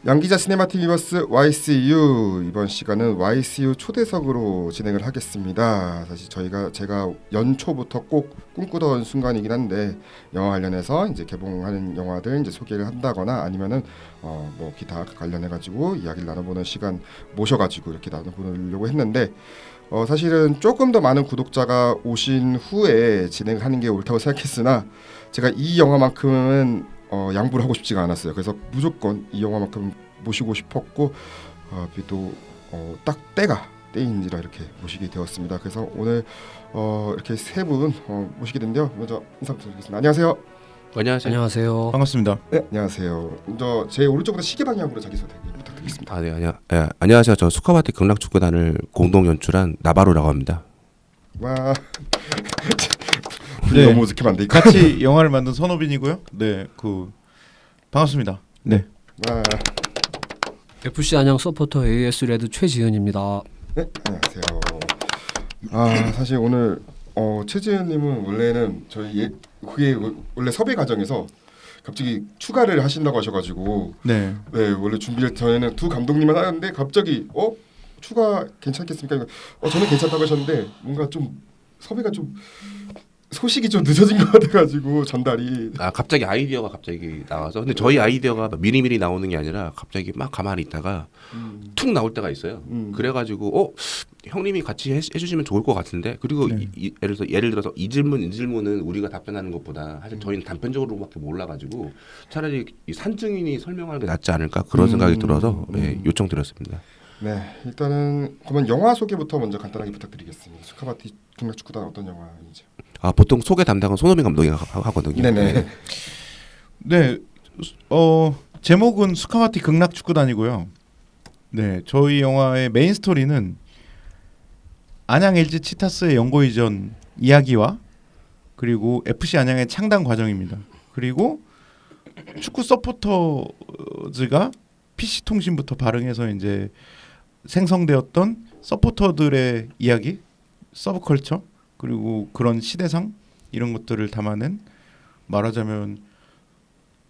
양기자 시네마틱 유니버스 YCU 이번 시간은 YCU 초대석으로 진행을 하겠습니다. 사실 제가 연초부터 꼭 꿈꾸던 순간이긴 한데 영화 관련해서 이제 개봉하는 영화들 이제 소개를 한다거나 아니면은 뭐 기타 관련해 가지고 이야기를 나눠보는 시간 모셔가지고 이렇게 나눠보려고 했는데 사실은 조금 더 많은 구독자가 오신 후에 진행을 하는 게 옳다고 생각했으나 제가 이 영화만큼은 양보를 하고 싶지가 않았어요. 그래서 무조건 이 영화만큼 모시고 싶었고 또 딱 때인지라 이렇게 모시게 되었습니다. 그래서 오늘 이렇게 세 분 모시게 됐는데요. 먼저 인사 부탁드리겠습니다. 안녕하세요. 안녕하세요. 반갑습니다. 네, 안녕하세요. 먼저 제 오른쪽부터 시계 방향으로 자기소개 부탁드리겠습니다. 네, 안녕하세요. 저 스카바티 극락축구단을 공동 연출한 나바로라고 합니다. 와, 네. 너무 어색하면 안 돼. 같이 영화를 만든 선호빈이고요. 네, 반갑습니다. 네. 와, FC 안양 서포터 AS 레드 최지은입니다. 네, 안녕하세요. 사실 오늘 최지은님은 원래는 저희 그게 원래 섭외 과정에서 갑자기 추가를 하신다고 하셔가지고 네. 원래 준비를 저희는 두 감독님만 하는데 갑자기 추가 괜찮겠습니까? 저는 괜찮다고 하셨는데 뭔가 좀 섭외가 좀 소식이 좀 늦어진 것 같아가지고 전달이 갑자기 아이디어가 갑자기 나와서 근데 저희 아이디어가 미리미리 나오는 게 아니라 갑자기 막 가만히 있다가 툭 나올 때가 있어요. 그래가지고 형님이 같이 해주시면 좋을 것 같은데 그리고 네. 예를 들어서 이 질문은 우리가 답변하는 것보다 사실 저희는 단편적으로밖에 몰라가지고 차라리 이 산증인이 설명하는 게 낫지 않을까 그런 생각이 들어서 요청드렸습니다. 네, 일단은 그러면 영화 소개부터 먼저 간단하게 부탁드리겠습니다. 스카바티 극락축구단 어떤 영화인지. 보통 소개 담당은 손호민 감독이 하거든요. 네네. 네. 제목은 스카바티 극락축구단이고요. 네, 저희 영화의 메인 스토리는 안양 LG 치타스의 연고 이전 이야기와 그리고 FC 안양의 창단 과정입니다. 그리고 축구 서포터즈가 PC 통신부터 발흥해서 이제 생성되었던 서포터들의 이야기, 서브컬처 그리고 그런 시대상 이런 것들을 담아낸 말하자면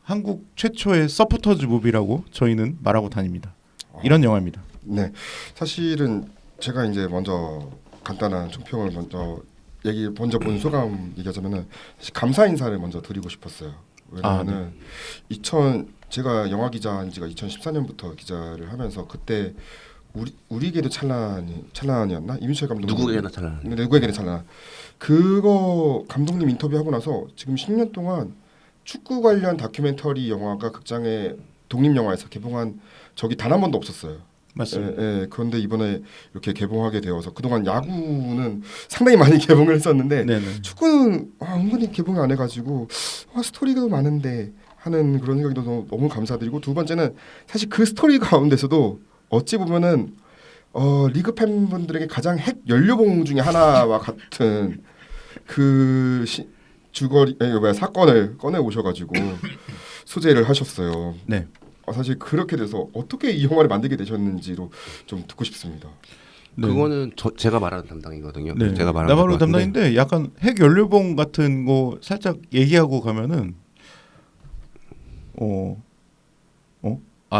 한국 최초의 서포터즈 무비라고 저희는 말하고 다닙니다. 이런 영화입니다. 네, 사실은 제가 이제 먼저 간단한 총평을 먼저 본 소감 얘기하자면은 사실 감사 인사를 먼저 드리고 싶었어요. 왜냐하면은 제가 영화 기자인 지가 2014년부터 기자를 하면서 그때 우리에게도 찬란이었나? 이민철 감독 누구에게나 찬란. 누구에게나 찬란. 그거 감독님 인터뷰하고 나서 지금 10년 동안 축구 관련 다큐멘터리 영화가 극장에 독립 영화에서 개봉한 적이 단 한 번도 없었어요. 맞습니다. 그런데 이번에 이렇게 개봉하게 되어서 그동안 야구는 상당히 많이 개봉을 했었는데 네네. 축구는 은근히 개봉을 안 해가지고 스토리가 많은데 하는 그런 생각이 너무 감사드리고 두 번째는 사실 그 스토리 가운데서도 어찌 보면은 리그 팬분들에게 가장 핵 연료봉 중에 하나와 같은 그 사건을 꺼내 오셔가지고 소재를 하셨어요. 네. 사실 그렇게 돼서 어떻게 이 영화를 만들게 되셨는지로 좀 듣고 싶습니다. 네. 그거는 제가 말하는 담당이거든요. 네. 제가 말하는 나바로 것 같은데. 담당인데 약간 핵 연료봉 같은 거 살짝 얘기하고 가면은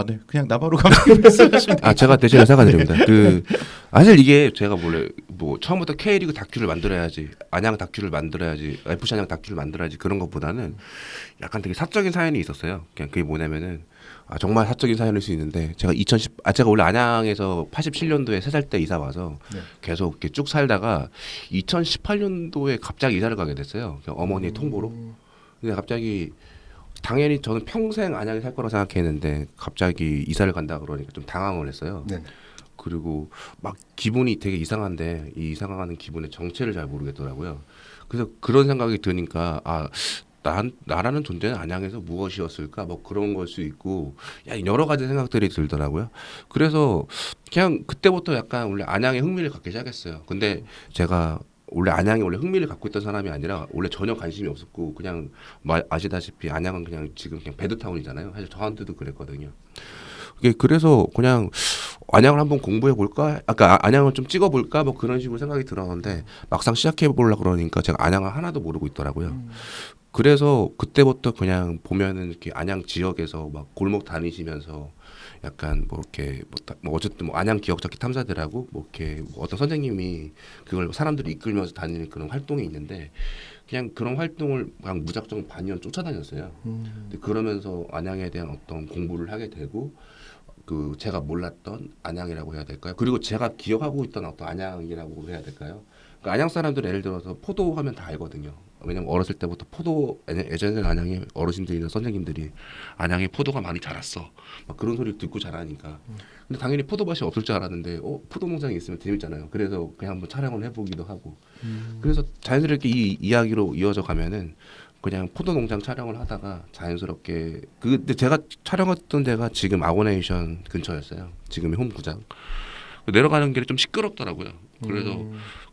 네. 그냥 나바로 감독님 말씀하시면 제가 대신에 사과드립니다. 사실 이게 제가 원래 처음부터 K리그 다큐를 만들어야지, 안양 다큐를 만들어야지, FC 안양 다큐를 만들어야지 그런 것보다는 약간 되게 사적인 사연이 있었어요. 그냥 그게 뭐냐면은 정말 사적인 사연일 수 있는데 제가 제가 원래 안양에서 87년도에 3살 때 이사 와서 계속 이렇게 쭉 살다가 2018년도에 갑자기 이사를 가게 됐어요. 그냥 어머니의 통보로. 근데 갑자기 당연히 저는 평생 안양에 살 거라고 생각했는데 갑자기 이사를 간다 그러니까 좀 당황을 했어요. 네. 그리고 막 기분이 되게 이상한데 이 이상하는 기분의 정체를 잘 모르겠더라고요. 그래서 그런 생각이 드니까 나라는 존재는 안양에서 무엇이었을까 뭐 그런 걸 수 있고 여러 가지 생각들이 들더라고요. 그래서 그냥 그때부터 약간 원래 안양에 흥미를 갖기 시작했어요. 근데 제가 원래 안양에 흥미를 갖고 있던 사람이 아니라 원래 전혀 관심이 없었고 그냥 아시다시피 안양은 지금 그냥 배드타운이잖아요. 사실 저한테도 그랬거든요. 그래서 그냥 안양을 한번 공부해 볼까? 안양을 좀 찍어 볼까? 뭐 그런 식으로 생각이 들었는데 막상 시작해 보려고 그러니까 제가 안양을 하나도 모르고 있더라고요. 그래서 그때부터 그냥 보면은 이렇게 안양 지역에서 막 골목 다니시면서 약간 뭐 이렇게 뭐 어쨌든 뭐 안양 기억잡기 탐사대라고 뭐 이렇게 뭐 어떤 선생님이 그걸 사람들이 이끌면서 다니는 그런 활동이 있는데 그냥 그런 활동을 그냥 무작정 반년 쫓아다녔어요. 근데 그러면서 안양에 대한 어떤 공부를 하게 되고 그 제가 몰랐던 안양이라고 해야 될까요? 그리고 제가 기억하고 있던 어떤 안양이라고 해야 될까요? 그러니까 안양 사람들 예를 들어서 포도 하면 다 알거든요. 왜냐면 어렸을 때부터 포도 예전에 안양에 어르신들이나 선생님들이 안양에 포도가 많이 자랐어. 막 그런 소리 듣고 자라니까. 근데 당연히 포도밭이 없을 줄 알았는데 포도 농장이 있으면 재밌잖아요. 그래서 그냥 한번 촬영을 해보기도 하고. 그래서 자연스럽게 이 이야기로 이어져 가면은 그냥 포도 농장 촬영을 하다가 자연스럽게 근데 제가 촬영했던 데가 지금 아고네이션 근처였어요. 지금의 홈구장. 내려가는 길이 좀 시끄럽더라고요. 그래서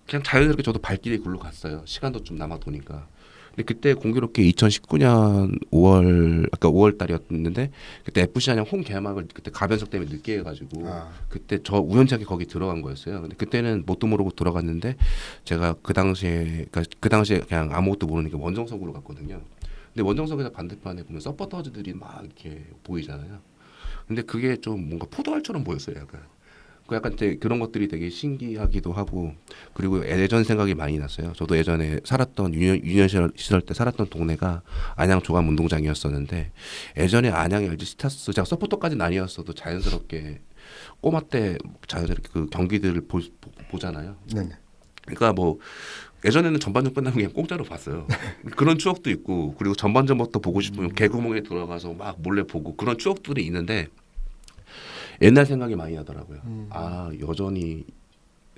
그냥 자연스럽게 저도 발길이 글로 갔어요. 시간도 좀 남아 도니까. 근데 그때 공교롭게 2019년 5월 아까 5월 달이었는데 그때 FC 안양 홈 개막을 그때 가변석 때문에 늦게 해가지고 그때 저 우연찮게 거기 들어간 거였어요. 근데 그때는 뭣도 모르고 들어갔는데 제가 그 당시에 그냥 아무것도 모르니까 원정석으로 갔거든요. 근데 원정석에서 반대편에 보면 서포터즈들이 막 이렇게 보이잖아요. 근데 그게 좀 뭔가 포도알처럼 보였어요. 약간 그런 것들이 되게 신기하기도 하고 그리고 예전 생각이 많이 났어요. 저도 예전에 살았던 유년 시절 때 살았던 동네가 안양 조감 운동장이었었는데 예전에 안양 LG 스타스 제가 서포터까지는 아니었어도 자연스럽게 꼬마 때 자연스럽게 그 경기들을 보잖아요. 네네. 그러니까 뭐 예전에는 전반전 끝나면 그냥 공짜로 봤어요. 그런 추억도 있고 그리고 전반전부터 보고 싶으면 개구멍에 들어가서 막 몰래 보고 그런 추억들이 있는데 옛날 생각이 많이 나더라고요. 아 여전히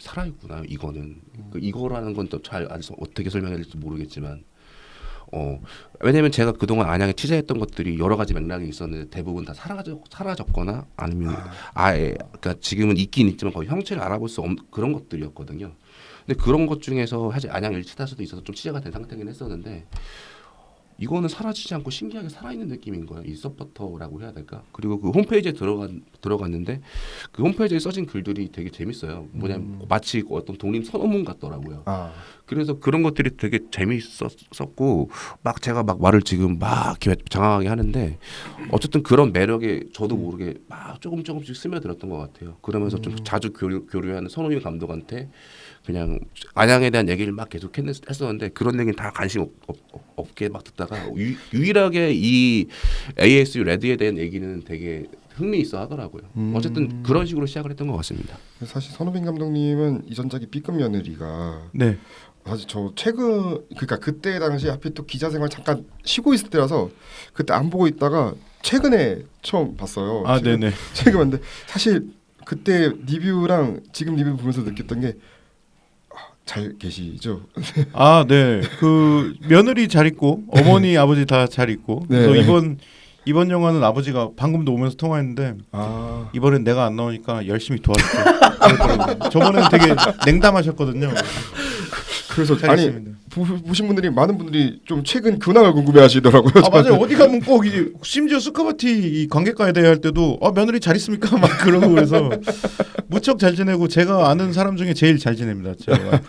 살아있구나 이거는. 이거라는 건 또 잘 어떻게 설명해야 될지 모르겠지만 왜냐면 제가 그동안 안양에 취재했던 것들이 여러 가지 맥락이 있었는데 대부분 다 사라졌거나 아니면 아예 그러니까 지금은 있긴 있지만 거의 형체를 알아볼 수 없는 그런 것들이었거든요. 근데 그런 것 중에서 사실 안양 일치타수도 있어서 좀 취재가 된 상태긴 했었는데 이거는 사라지지 않고 신기하게 살아있는 느낌인 거야. 이 서포터라고 해야 될까? 그리고 그 홈페이지에 들어갔는데 그 홈페이지에 써진 글들이 되게 재밌어요. 뭐냐면 마치 어떤 독립 선언문 같더라고요. 그래서 그런 것들이 되게 재밌었고 막 제가 막 말을 지금 막 이렇게 장황하게 하는데 어쨌든 그런 매력에 저도 모르게 막 조금씩 스며들었던 것 같아요. 그러면서 좀 자주 교류하는 손흥민 감독한테 그냥 안양에 대한 얘기를 막 계속 했었는데 그런 얘기는 다 관심 없게 막 듣다가 유일하게 이 ASU 레드에 대한 얘기는 되게 흥미있어 하더라고요. 어쨌든 그런 식으로 시작을 했던 것 같습니다. 사실 손흥민 감독님은 이전작이 B급 며느리가 네. 사실 저 최근 그러니까 그때 당시 하필 또 기자 생활 잠깐 쉬고 있을 때라서 그때 안 보고 있다가 최근에 처음 봤어요. 아 네네. 최근 봤는데 사실 그때 리뷰랑 지금 리뷰 보면서 느꼈던 게 잘 계시죠? 아 네. 그 며느리 잘 있고 어머니 아버지 다 잘 있고. 네. 그래서 이번 영화는 아버지가 방금도 오면서 통화했는데 이번엔 내가 안 나오니까 열심히 도와줄게. 저번에는 되게 냉담하셨거든요. 그래서 아니 보신 분들이 많은 분들이 좀 최근 근황을 궁금해하시더라고요. 아 맞아요. 어디 가면 꼭 이제 심지어 스카바티 이 관객과에 대해 할 때도 며느리 잘 있습니까? 막 그러고 그래서 무척 잘 지내고 제가 아는 사람 중에 제일 잘 지냅니다. 제 와이프.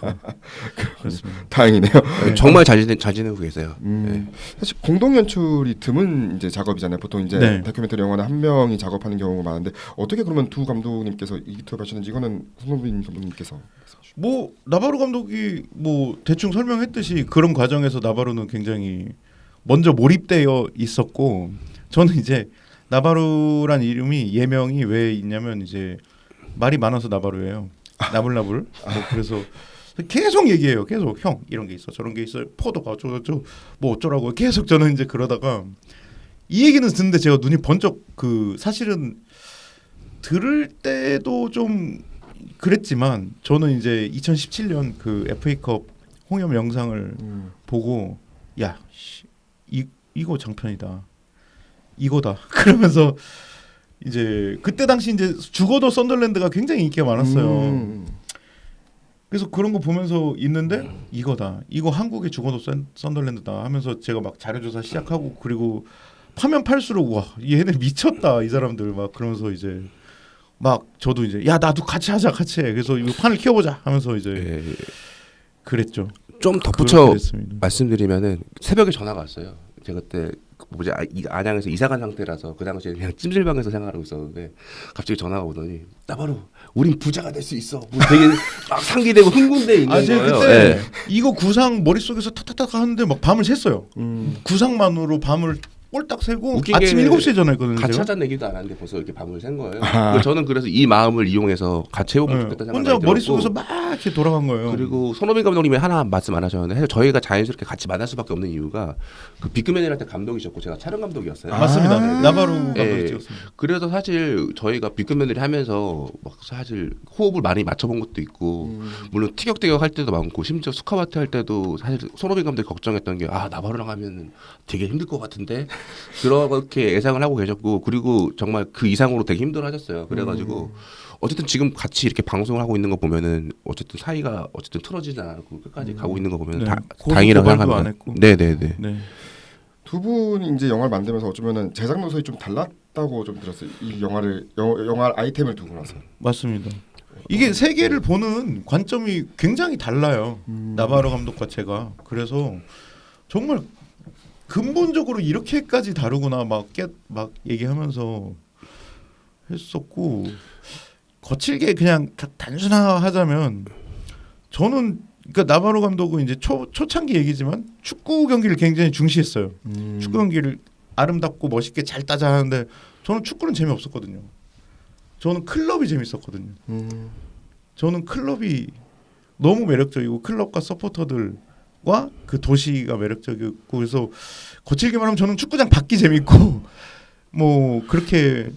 그렇습니다. 다행이네요. 네. 정말 잘 지내고 계세요. 네. 사실 공동 연출이 드문 이제 작업이잖아요. 보통 이제 네. 다큐멘터리 영화는 한 명이 작업하는 경우가 많은데 어떻게 그러면 두 감독님께서 이기투합 하시는지 이거는 손흥민 감독님께서 뭐 나바로 감독이 뭐 대충 설명했듯이 그런 과정에서 나바로는 굉장히 먼저 몰입되어 있었고 저는 이제 나바로란 이름이 예명이 왜 있냐면 이제 말이 많아서 나바로예요. 나불나불. 뭐 그래서 계속 얘기해요. 계속 형 이런 게 있어 저런 게 있어 포도가 어쩌고 뭐 어쩌라고 계속 저는 이제 그러다가 이 얘기는 듣는데 제가 눈이 번쩍 그 사실은 들을 때도 좀 그랬지만 저는 이제 2017년 그 FA컵 홍염 영상을 보고 야 이거 장편이다 이거다 그러면서 이제 그때 당시 이제 죽어도 썬더랜드가 굉장히 인기가 많았어요. 그래서 그런 거 보면서 있는데 이거다 이거 한국의 죽어도 썬더랜드다 하면서 제가 막 자료조사 시작하고 그리고 파면 팔수록 와 얘네 미쳤다 이 사람들 막 그러면서 이제 막 저도 이제 야 나도 같이 하자 같이 해 그래서 이거 판을 키워보자 하면서 이제 그랬죠. 좀 덧붙여 말씀드리면은 새벽에 전화가 왔어요. 제가 그때 뭐지 안양에서 이사간 상태라서 그 당시에 그냥 찜질방에서 생활하고 있었는데 갑자기 전화가 오더니 나바로 우린 부자가 될 수 있어. 뭐 되게 막 상기되고 흥분돼 있는 아, 제가 거예요. 그때 예. 이거 구상 머릿속에서 탁탁탁 하는데 막 밤을 샜어요. 구상만으로 밤을 꼴딱 새고 웃긴 아침 게 7시에 전화했거든요. 같이 제가. 하자는 얘기도 안 하는데 벌써 이렇게 밤을 샌 거예요. 아. 저는 그래서 이 마음을 이용해서 같이 해보면 좋겠다 생각이 혼자 들었고 머릿속에서 막 이렇게 돌아간 거예요. 그리고 손흥민 감독님이 하나 말씀 안 하셨는데 사실 저희가 자연스럽게 같이 만날 수밖에 없는 이유가 그 비크맨이랄 때 감독이셨고 제가 촬영 감독이었어요. 맞습니다. 아. 나바로 감독이 예. 찍었습니다. 그래서 사실 저희가 비크맨들이 하면서 막 사실 호흡을 많이 맞춰본 것도 있고 물론 티격태격 할 때도 많고 심지어 스카바트 할 때도 사실 손흥민 감독이 걱정했던 게 아 나바로랑 하면 되게 힘들 것 같은데 그렇게 예상을 하고 계셨고 그리고 정말 그 이상으로 되게 힘들어하셨어요. 그래가지고 어쨌든 지금 같이 이렇게 방송을 하고 있는 거 보면은 어쨌든 사이가 어쨌든 틀어지지 않고 끝까지 가고 있는 거 보면 네. 다행이라고 고발도 안 생각합니다. 했고. 네네네. 네. 두 분이 이제 영화를 만들면서 어쩌면은 제작 노선이 좀 달랐다고 좀 들었어요. 이 영화를 영화 아이템을 두고 나서. 맞습니다. 이게 세계를 보는 관점이 굉장히 달라요. 나바로 감독과 제가. 그래서 정말 근본적으로 이렇게까지 다르구나 막 얘기하면서 했었고 거칠게 그냥 단순화하자면 저는 그러니까 나바로 감독은 이제 초창기 얘기지만 축구 경기를 굉장히 중시했어요. 축구 경기를 아름답고 멋있게 잘 따자 하는데 저는 축구는 재미없었거든요. 저는 클럽이 재밌었거든요. 저는 클럽이 너무 매력적이고 클럽과 서포터들과 그 도시가 매력적이었고 그래서 거칠게 말하면 저는 축구장 밖이 재밌고 뭐 그렇게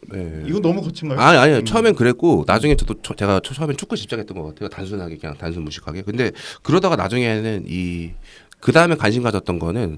네. 이거 너무 거친가요? 아니요. 처음엔 그랬고 나중에 저도 제가 처음엔 축구 집착했던 것 같아요. 단순하게 그냥 단순 무식하게. 근데 그러다가 나중에는 그 다음에 관심 가졌던 거는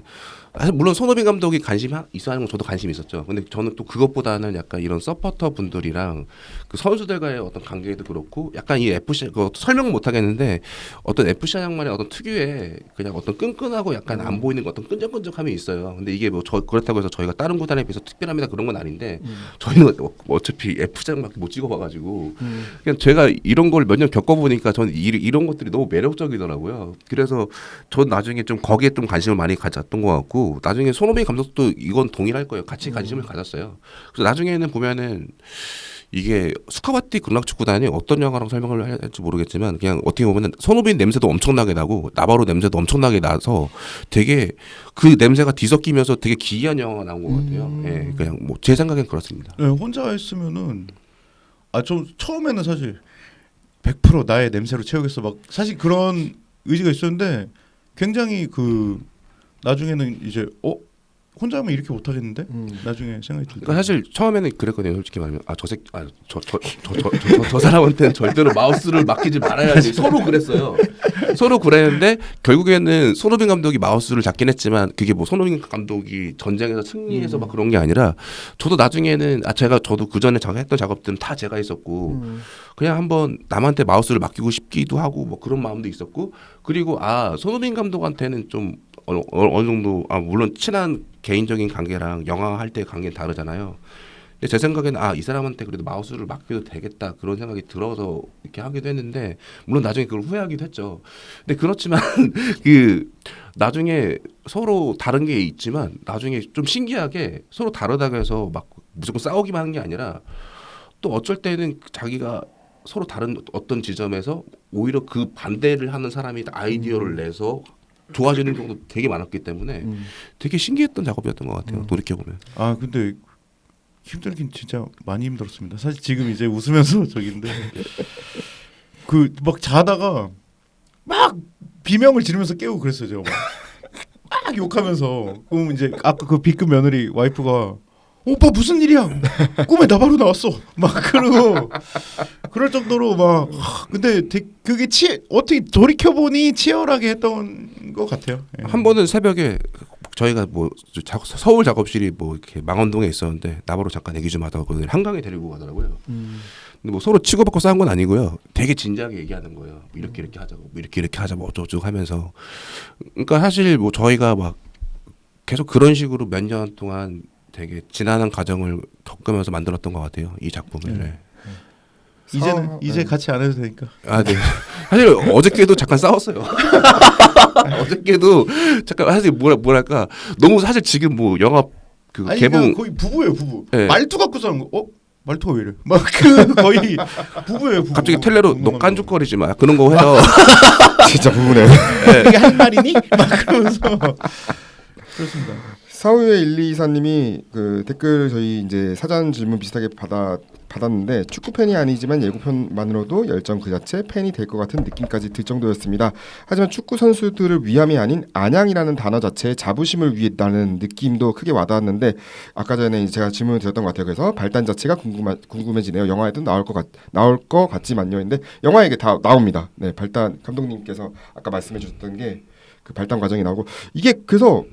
사실 물론 손흥민 감독이 관심이 있어 하는 건 저도 관심이 있었죠. 근데 저는 또 그것보다는 약간 이런 서포터 분들이랑 그 선수들과의 어떤 관계도 그렇고 약간 이 FC 그 설명 못 하겠는데 어떤 FC 양만의 어떤 특유의 그냥 어떤 끈끈하고 약간 안 보이는 어떤 끈적끈적함이 있어요. 근데 이게 뭐 그렇다고 해서 저희가 다른 구단에 비해서 특별합니다 그런 건 아닌데 저희는 어차피 FC장밖에 못 찍어봐가지고 그냥 제가 이런 걸 몇 년 겪어보니까 저는 이런 것들이 너무 매력적이더라고요. 그래서 전 나중에 좀 거기에 좀 관심을 많이 가졌던 것 같고 나중에 손흥민 감독도 이건 동일할 거예요. 같이 관심을 가졌어요. 그래서 나중에는 보면은 이게 스카바티 극락축구단이 어떤 영화라고 설명을 해야 할지 모르겠지만 그냥 어떻게 보면은 손흥민 냄새도 엄청나게 나고 나바로 냄새도 엄청나게 나서 되게 그 냄새가 뒤섞이면서 되게 기이한 영화가 나온 것 같아요. 예, 그냥 뭐 제 생각엔 그렇습니다. 네, 혼자 했으면은 좀 처음에는 사실 100% 나의 냄새로 채우겠어 막 사실 그런 의지가 있었는데 굉장히 나중에는 이제 혼자 하면 이렇게 못 하겠는데 나중에 생각이 들더라고요. 그러니까 사실 처음에는 그랬거든요. 솔직히 말하면 저 사람한테는 절대로 마우스를 맡기지 말아야지. 서로 그랬어요. 서로 그랬는데 결국에는 손흥민 감독이 마우스를 잡긴 했지만 그게 뭐 손흥민 감독이 전쟁에서 승리해서 막 그런 게 아니라 저도 나중에는 저도 그 전에 했던 작업들은 다 제가 했었고 그냥 한번 남한테 마우스를 맡기고 싶기도 하고 뭐 그런 마음도 있었고 그리고 손흥민 감독한테는 좀 어느 정도 물론 친한 개인적인 관계랑 영화 할 때 관계는 다르잖아요. 근데 제 생각에는 이 사람한테 그래도 마우스를 맡겨도 되겠다 그런 생각이 들어서 이렇게 하기도 했는데 물론 나중에 그걸 후회하기도 했죠. 근데 그렇지만 나중에 서로 다른 게 있지만 나중에 좀 신기하게 서로 다르다고 해서 막 무조건 싸우기만 하는 게 아니라 또 어쩔 때는 자기가 서로 다른 어떤 지점에서 오히려 그 반대를 하는 사람이 아이디어를 내서 좋아지는 경우도 되게 많았기 때문에 되게 신기했던 작업이었던 것 같아요. 돌이켜보면. 근데 힘들긴 진짜 많이 힘들었습니다. 사실 지금 이제 웃으면서 저긴데 막 자다가 막 비명을 지르면서 깨우고 그랬어요. 제가 막 욕하면서 그럼 이제 아까 그 B급 며느리 와이프가 오빠 무슨 일이야? 꿈에 나바로 나왔어. 막 그러고 그럴 정도로 막 근데 그게 어떻게 돌이켜 보니 치열하게 했던 것 같아요. 예. 한 번은 새벽에 저희가 뭐 서울 작업실이 뭐 이렇게 망원동에 있었는데 나바로 잠깐 얘기 좀 하다가 한강에 데리고 가더라고요. 근데 뭐 서로 치고받고 싸운 건 아니고요. 되게 진지하게 얘기하는 거예요. 이렇게 하자고, 뭐 이렇게 하자, 뭐 어쩌고 하면서. 그러니까 사실 뭐 저희가 막 계속 그런 식으로 몇 년 동안 되게 지난한 과정을 겪으면서 만들었던 것 같아요. 이 작품을. 네. 이제 같이 안 해도 되니까. 네. 사실 어저께도 잠깐 싸웠어요. 어저께도 잠깐 사실 뭐랄까 너무 사실 지금 뭐 영화 그 아니 개봉 그냥 거의 부부예요 부부. 네. 말투 갖고 사는 거. 말투가 왜 이래? 막 그 거의 부부예요 부부. 갑자기 텔레로 너 운동하면서. 깐죽거리지 마 그런 거 해요. 진짜 부분에 이게 할 말이니? 막 그러면서 그렇습니다. 사우의 124님이 그 댓글 저희 이제 사전 질문 비슷하게 받았는데 축구 팬이 아니지만 예고편만으로도 열정 그 자체 팬이 될 것 같은 느낌까지 들 정도였습니다. 하지만 축구 선수들을 위함이 아닌 안양이라는 단어 자체의 자부심을 위했다는 느낌도 크게 와닿았는데 아까 전에 제가 질문을 드렸던 것 같아요. 그래서 발단 자체가 궁금해지네요. 영화에도 나올 것 같지만요. 근데 영화에 이게 다 나옵니다. 네, 발단 감독님께서 아까 말씀해 주셨던 게 그 발단 과정이 나오고 이게 그래서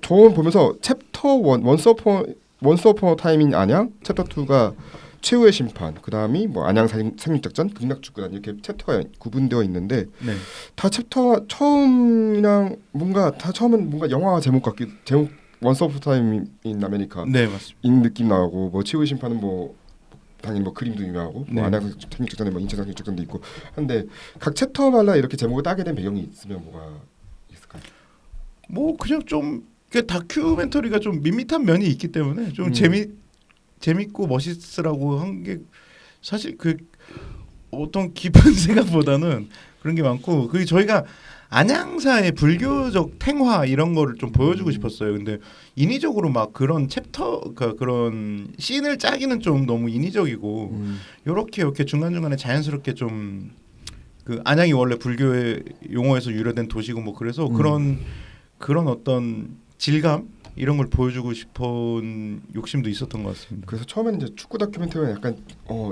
저는 보면서 챕터 1 원스 어폰 타임인 안양, 챕터 2가 최후의 심판, 그 다음이 뭐 안양 상륙작전, 극락축구단 이렇게 챕터가 구분되어 있는데 네. 다 챕터 처음이랑 뭔가 다 처음은 뭔가 영화 제목 원스 어폰 타임 인 아메리카 네 맞습니다. 이 느낌 나오고 뭐 최후의 심판은 뭐 당연히 뭐 그림도 유명하고 네. 뭐 안양 상륙작전에 뭐 인천 상륙작전도 있고 한데 각 챕터마다 이렇게 제목을 따게 된 배경이 있으면 뭐가 있을까요? 뭐 그냥 좀 그 다큐멘터리가 좀 밋밋한 면이 있기 때문에 좀 재밌고 멋있으라고 한 게 사실 그 어떤 깊은 생각보다는 그런 게 많고 그 저희가 안양사의 불교적 생화 이런 거를 좀 보여주고 싶었어요. 근데 인위적으로 막 그런 챕터 그러니까 그런 씬을 짜기는 좀 너무 인위적이고 이렇게 중간중간에 자연스럽게 좀 그 안양이 원래 불교의 용어에서 유래된 도시고 뭐 그래서 그런 어떤 질감 이런 걸 보여주고 싶은 욕심도 있었던 것 같습니다. 그래서 처음에는 이제 축구 다큐멘터리는 약간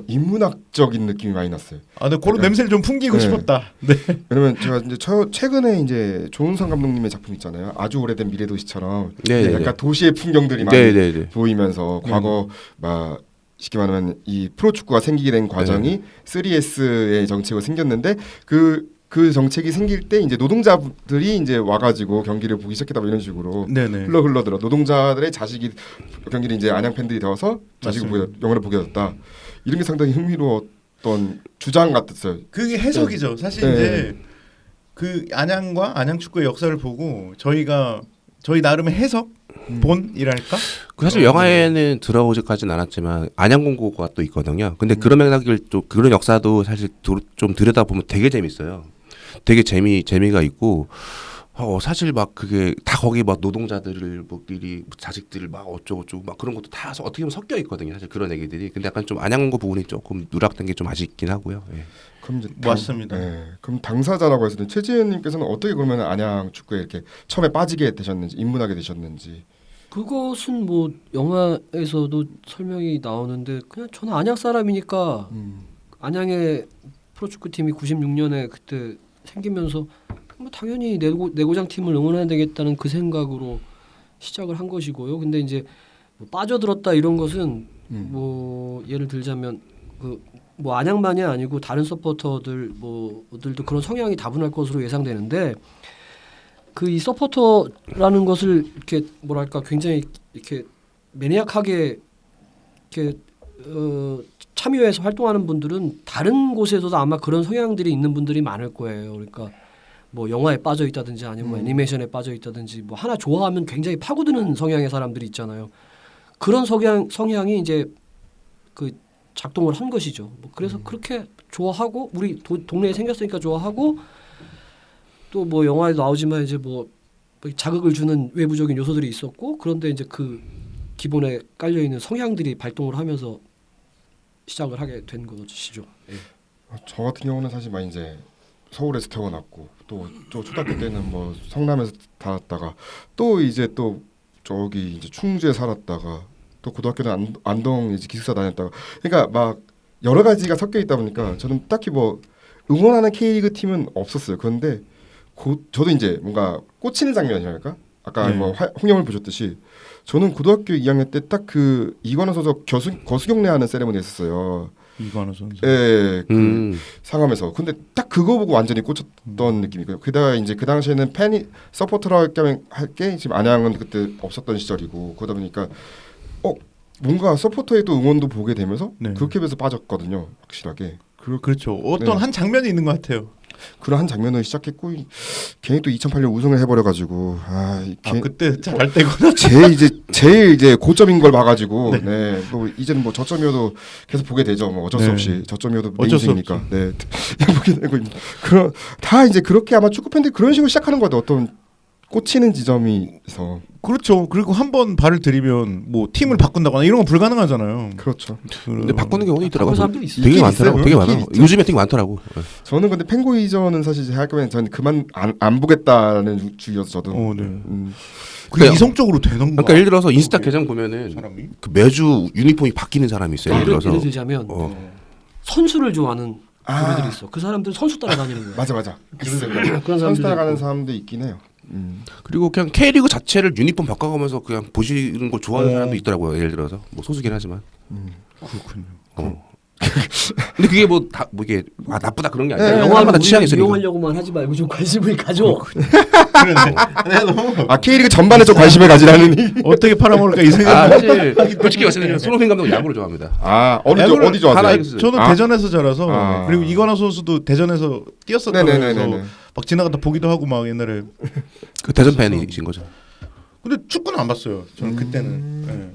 인문학적인 느낌이 많이 났어요. 아, 네, 그런 약간- 냄새를 좀 풍기고 네. 싶었다. 네. 왜냐면 제가 이제 최근에 이제 조은성 감독님의 작품 있잖아요. 아주 오래된 미래도시처럼 네네네. 약간 도시의 풍경들이 많이 네네네. 보이면서 과거 막 쉽게 말하면 이 프로축구가 생기게 된 과정이 3S의 정책으로 생겼는데 그 정책이 생길 때 이제 노동자들이 이제 와가지고 경기를 보기 시작했다 뭐 이런 식으로 네네. 흘러들어 노동자들의 자식이 경기를 이제 안양 팬들이 되어서 자식을 영화를 보게 됐다. 이런 게 상당히 흥미로웠던 주장 같았어요. 그게 해석이죠. 사실 네. 이제 그 안양과 안양 축구의 역사를 보고 저희 나름의 해석 본이랄까? 그 사실 영화에는 들어오지까지는 않았지만 안양공고가 또 있거든요. 근데 그런 맥락을 또 그런 역사도 사실 좀 들여다보면 되게 재밌어요. 되게 재미가 있고 사실 막 그게 다 거기 막 노동자들을 뭐끼리 자식들을 막 어쩌고저쩌고 막 그런 것도 다 어떻게 보면 섞여 있거든요. 사실 그런 얘기들이. 근데 약간 좀 안양공고 부분이 조금 누락된 게 좀 아쉽긴 하고요. 예. 그럼 이제 맞습니다. 그럼 당사자라고 했을 때 최지은님께서는 어떻게 그러면 안양 축구에 이렇게 처음에 빠지게 되셨는지 입문하게 되셨는지. 그것은 뭐 영화에서도 설명이 나오는데 그냥 저는 안양 사람이니까 안양의 프로축구 팀이 96년에 그때 생기면서 뭐 당연히 내고장 팀을 응원해야 되겠다는 그 생각으로 시작을 한 것이고요. 근데 이제 뭐 빠져들었다 이런 것은 뭐 예를 들자면 그 뭐 안양만이 아니고 다른 서포터들 뭐들도 그런 성향이 다분할 것으로 예상되는데 그 이 서포터라는 것을 이렇게 뭐랄까 굉장히 이렇게 매니악하게 이렇게 참여해서 활동하는 분들은 다른 곳에서도 아마 그런 성향들이 있는 분들이 많을 거예요. 그러니까 뭐 영화에 빠져 있다든지 아니면 뭐 애니메이션에 빠져 있다든지 뭐 하나 좋아하면 굉장히 파고드는 성향의 사람들이 있잖아요. 그런 성향이 이제 그 작동을 한 것이죠. 뭐 그래서 그렇게 좋아하고 우리 동네에 생겼으니까 좋아하고 또 뭐 영화에 나오지만 이제 뭐 자극을 주는 외부적인 요소들이 있었고 그런데 이제 그 기본에 깔려 있는 성향들이 발동을 하면서 시작을 하게 된 것이죠. 예. 저 같은 경우는 사실 막 이제 서울에서 태어났고 또 초등학교 때는 뭐 성남에서 살았다가 또 이제 또 저기 이제 충주에 살았다가 또 고등학교는 안동 이제 기숙사 다녔다가 그러니까 막 여러 가지가 섞여 있다 보니까 저는 딱히 뭐 응원하는 K리그 팀은 없었어요. 그런데 저도 이제 뭔가 꽂히는 장면이랄까? 아까 뭐 홍영을 보셨듯이 저는 고등학교 2학년 때 딱 그 이관우 선수 거수경례하는 세레모니 했었어요. 이관우 선수. 예, 그 상암에서. 근데 딱 그거 보고 완전히 꽂혔던 느낌이고요. 게다가 이제 그 당시에는 서포터라 할게 지금 안양은 그때 없었던 시절이고 그러다 보니까 뭔가 서포터의 또 응원도 보게 되면서 네. 그렇게 해서 빠졌거든요. 확실하게. 그렇죠. 어떤 네. 한 장면이 있는 것 같아요. 그런 한 장면을 시작했고 괜히 또 2008년 우승을 해버려가지고 그때 잘할 때구나. 제일 이제 고점인 걸 봐가지고 네. 뭐 이제는 뭐 저점이어도 계속 보게 되죠. 뭐 어쩔 수 네. 없이 저점이어도 내 어쩔 수 인생이니까 네 보게 되고 그런 다 이제 그렇게 아마 축구 팬들이 그런 식으로 시작하는 것 같아요. 어떤 꽂히는 지점이 있어. 그렇죠. 그리고 한 번 발을 들이면 뭐 팀을 바꾼다거나 이런 건 불가능하잖아요. 그렇죠. 근데 바꾸는 경우는 있더라고. 바꾸는 사람도 있어요. 되게 있긴 많더라고. 있어요. 되게 있긴 많아. 있죠. 요즘에 되게 많더라고. 저는 근데 pen고 이전은 사실 제 학교에 저는 그만 안 보겠다는 주의여서 저도. 네. 그게 그러니까- 이성적으로 되는 거야. 그러니까 예를 들어서 인스타 계정 보면은 사람이? 그 매주 유니폼이 바뀌는 사람이 있어요. 예를 들어서 예를 들자면 선수를 좋아하는 부류들이 있어. 그 사람들은 선수 따라다니는 거야. 맞아. 있어요. 그런 선수 사람들이 따라가는 있고. 사람도 있긴 해요. 그리고 그냥 K리그 자체를 유니폼 바꿔가면서 그냥 보시는 걸 좋아하는 사람도 있더라고요. 예를 들어서 뭐 소수긴 하지만. 그렇군요. 근데 그게 뭐 다 뭐 이게 나쁘다 그런 게 아니라 영화를 영화마다 취향이 있으니까. 이용하려고만 하지 말고 좀 관심을 가져. 내가 너무 K리그 전반에 좀 관심을 가지라는. 어떻게 팔아먹을까 이 생각. 아 사실 솔직히 말씀드리면 손흥민 감독 야구를 좋아합니다. 어디 야구를 좋아하세요? 저는 아. 대전에서 자라서 아. 그리고 이관호 선수도 대전에서 뛰었었다고 네네네네네. 해서 막 지나가다 보기도 하고 막 옛날에. 그 대전 팬이신 거죠. 근데 축구는 안 봤어요. 저는 그때는. 네.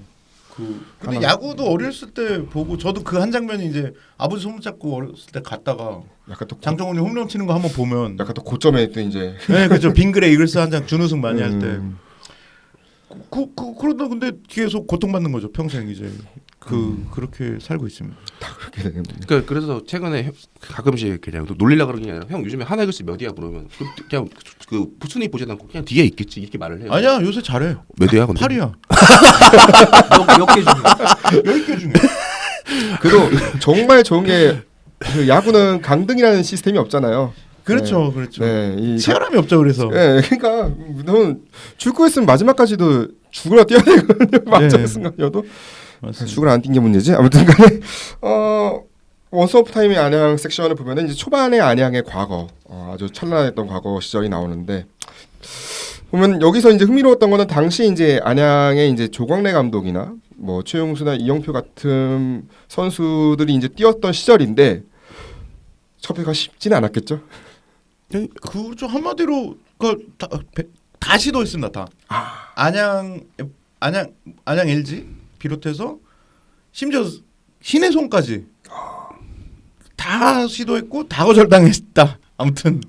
근데 야구도 어렸을 때 보고 저도 그 한 장면이 이제 아버지 손붙잡고 어렸을 때 갔다가 약간 또 장정훈이 홈런 치는 거 한번 보면 약간 또 고점에 또 이제. 네 그죠 빙그레 이글스 한 장 준우승 많이 할 때 음. 그러다 근데 계속 고통받는 거죠 평생 이제 그렇게 살고 있습니다. 그렇게 되는. 그러니까 그래서 최근에 가끔씩 그냥 놀리려 그러는 게 아니라 형 요즘에 하나 이글스 몇이야 물으면 그냥 그 순위 보지 않고 그냥 뒤에 있겠지 이렇게 말을 해요. 아니야 요새 잘해. 몇이야 근데? 8이야. 몇 개 중에. 10개 중에. 그리고 정말 좋은 게 그 야구는 강등이라는 시스템이 없잖아요. 그렇죠, 그렇죠. 네, 이 치열함이 없죠, 그래서. 네, 그러니까 넌 출구했으면 마지막까지도 죽으라 뛰어야 되거든요. 마지막 순간이어도 맞습니다. 죽으라 안 뛴 게 문제지. 아무튼간에 원스 오브 타임의 안양 섹션을 보면은 이제 초반의 안양의 과거, 아주 찬란했던 과거 시절이 나오는데 보면 여기서 이제 흥미로웠던 거는 당시 이제 안양의 이제 조광래 감독이나 뭐 최용수나 이영표 같은 선수들이 이제 뛰었던 시절인데 섭외가 쉽지는 않았겠죠. 그죠 한마디로 다 시도했습니다, 다. 안양 LG 비롯해서 심지어 신혜송까지 다 시도했고 다 거절당했다. 아무튼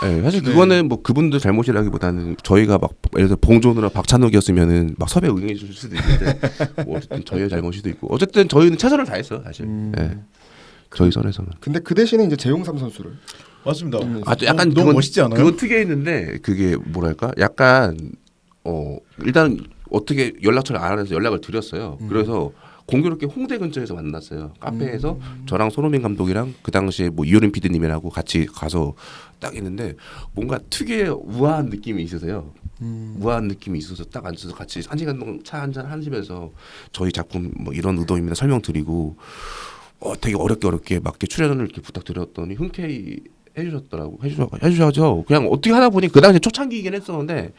네, 사실 그거는 뭐 그분들 잘못이라기보다는 저희가 막 예를 들어 봉준호나 박찬욱이었으면은 막 섭외 응해 줄 수도 있는데 뭐 어쨌든 저희의 잘못이도 있고 어쨌든 저희는 최선을 다했어 사실. 네. 저희 선에서는. 근데 그 대신에 이제 재용삼 선수를 맞습니다. 아, 약간 너무 멋있지 않아요? 그건 특이했는데 그게 뭐랄까? 약간 일단 어떻게 연락처를 알아내서 연락을 드렸어요. 그래서 공교롭게 홍대 근처에서 만났어요. 카페에서 저랑 손흥민 감독이랑 그 당시에 뭐 이효림 PD님이라고 같이 가서 딱 있는데 뭔가 특유의 우아한 느낌이 있으세요. 우아한 느낌이 있어서 딱 앉아서 같이 1시간 동안 차 한잔 하시면서 저희 작품 뭐 이런 의도입니다 설명드리고 되게 어렵게 막 이렇게 출연을 이렇게 부탁드렸더니 흔쾌히 해주셨더라고. 해주셔죠. 그냥 어떻게 하다 보니 그 당시에 초창기이긴 했었는데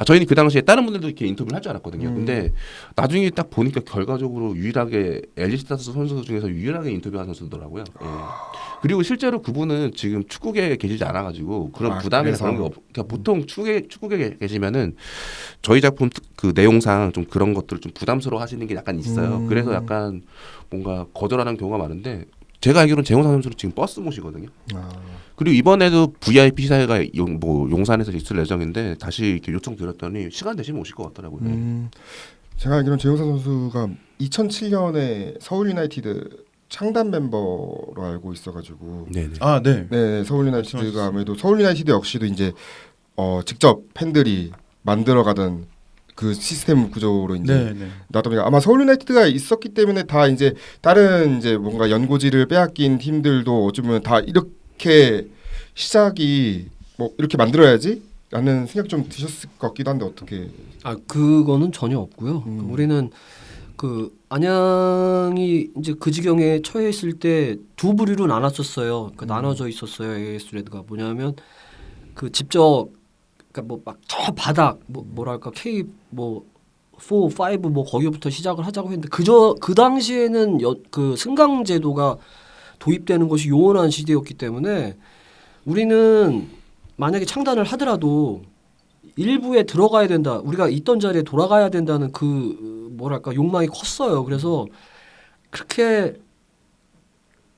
저희는 그 당시에 다른 분들도 이렇게 인터뷰를 할 줄 알았거든요. 근데 나중에 딱 보니까 결과적으로 유일하게 LG 스타스 선수 중에서 유일하게 인터뷰한 선수더라고요. 예. 그리고 실제로 그분은 지금 축구계에 계시지 않아가지고 그런 부담이나 그런 게 그러니까 보통 축구계에 계시면은 저희 작품 그 내용상 좀 그런 것들을 좀 부담스러워 하시는 게 약간 있어요. 그래서 약간 뭔가 거절하는 경우가 많은데 제가 알기로는 재홍사 선수는 지금 버스 모시거든요. 그리고 이번에도 VIP 시사회가 뭐 용산에서 있을 예정인데 다시 이렇게 요청드렸더니 시간 되시면 오실 것 같더라고요. 제가 알기로는 재용삼 선수가 2007년에 서울 유나이티드 창단 멤버로 알고 있어가지고 네네. 네 서울 유나이티드가 아무래도 서울 유나이티드 역시도 이제 직접 팬들이 만들어가던 그 시스템 구조로 이제 나다 보니까 아마 서울 유나이티드가 있었기 때문에 다 이제 다른 이제 뭔가 연고지를 빼앗긴 팀들도 어쩌면 다 이렇게 시작이 뭐 이렇게 만들어야지 라는 생각 좀 드셨을 것 같기도 한데 어떻게? 그거는 전혀 없고요. 우리는 그 안양이 이제 그 지경에 처해 있을 때 두 부류로 나눴었어요. 나눠져 있었어요. AS 레드가 뭐냐면 그 직접 그러니까 뭐 막 저 바닥 뭐랄까 K 뭐 4, 5 뭐 거기부터 시작을 하자고 했는데 그 당시에는 그 승강 제도가 도입되는 것이 요원한 시대였기 때문에 우리는 만약에 창단을 하더라도 일부에 들어가야 된다. 우리가 있던 자리에 돌아가야 된다는 그 뭐랄까 욕망이 컸어요. 그래서 그렇게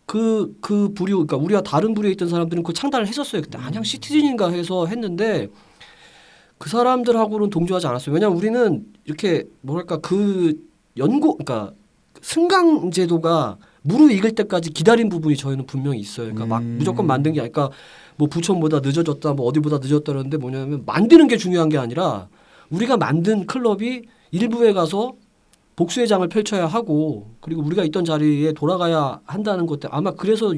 그 부류, 그러니까 우리와 다른 부류에 있던 사람들은 그 창단을 했었어요. 그때 안양 시티즌인가 해서 했는데 그 사람들하고는 동조하지 않았어요. 왜냐하면 우리는 이렇게 뭐랄까 그 그러니까 승강 제도가 무르익을 때까지 기다린 부분이 저희는 분명히 있어요. 그러니까 막 무조건 만든 게 아니까 뭐 부천보다 늦어졌다, 뭐 어디보다 늦었다 그러는데 뭐냐면 만드는 게 중요한 게 아니라 우리가 만든 클럽이 일부에 가서 복수회장을 펼쳐야 하고 그리고 우리가 있던 자리에 돌아가야 한다는 것 때문에 아마 그래서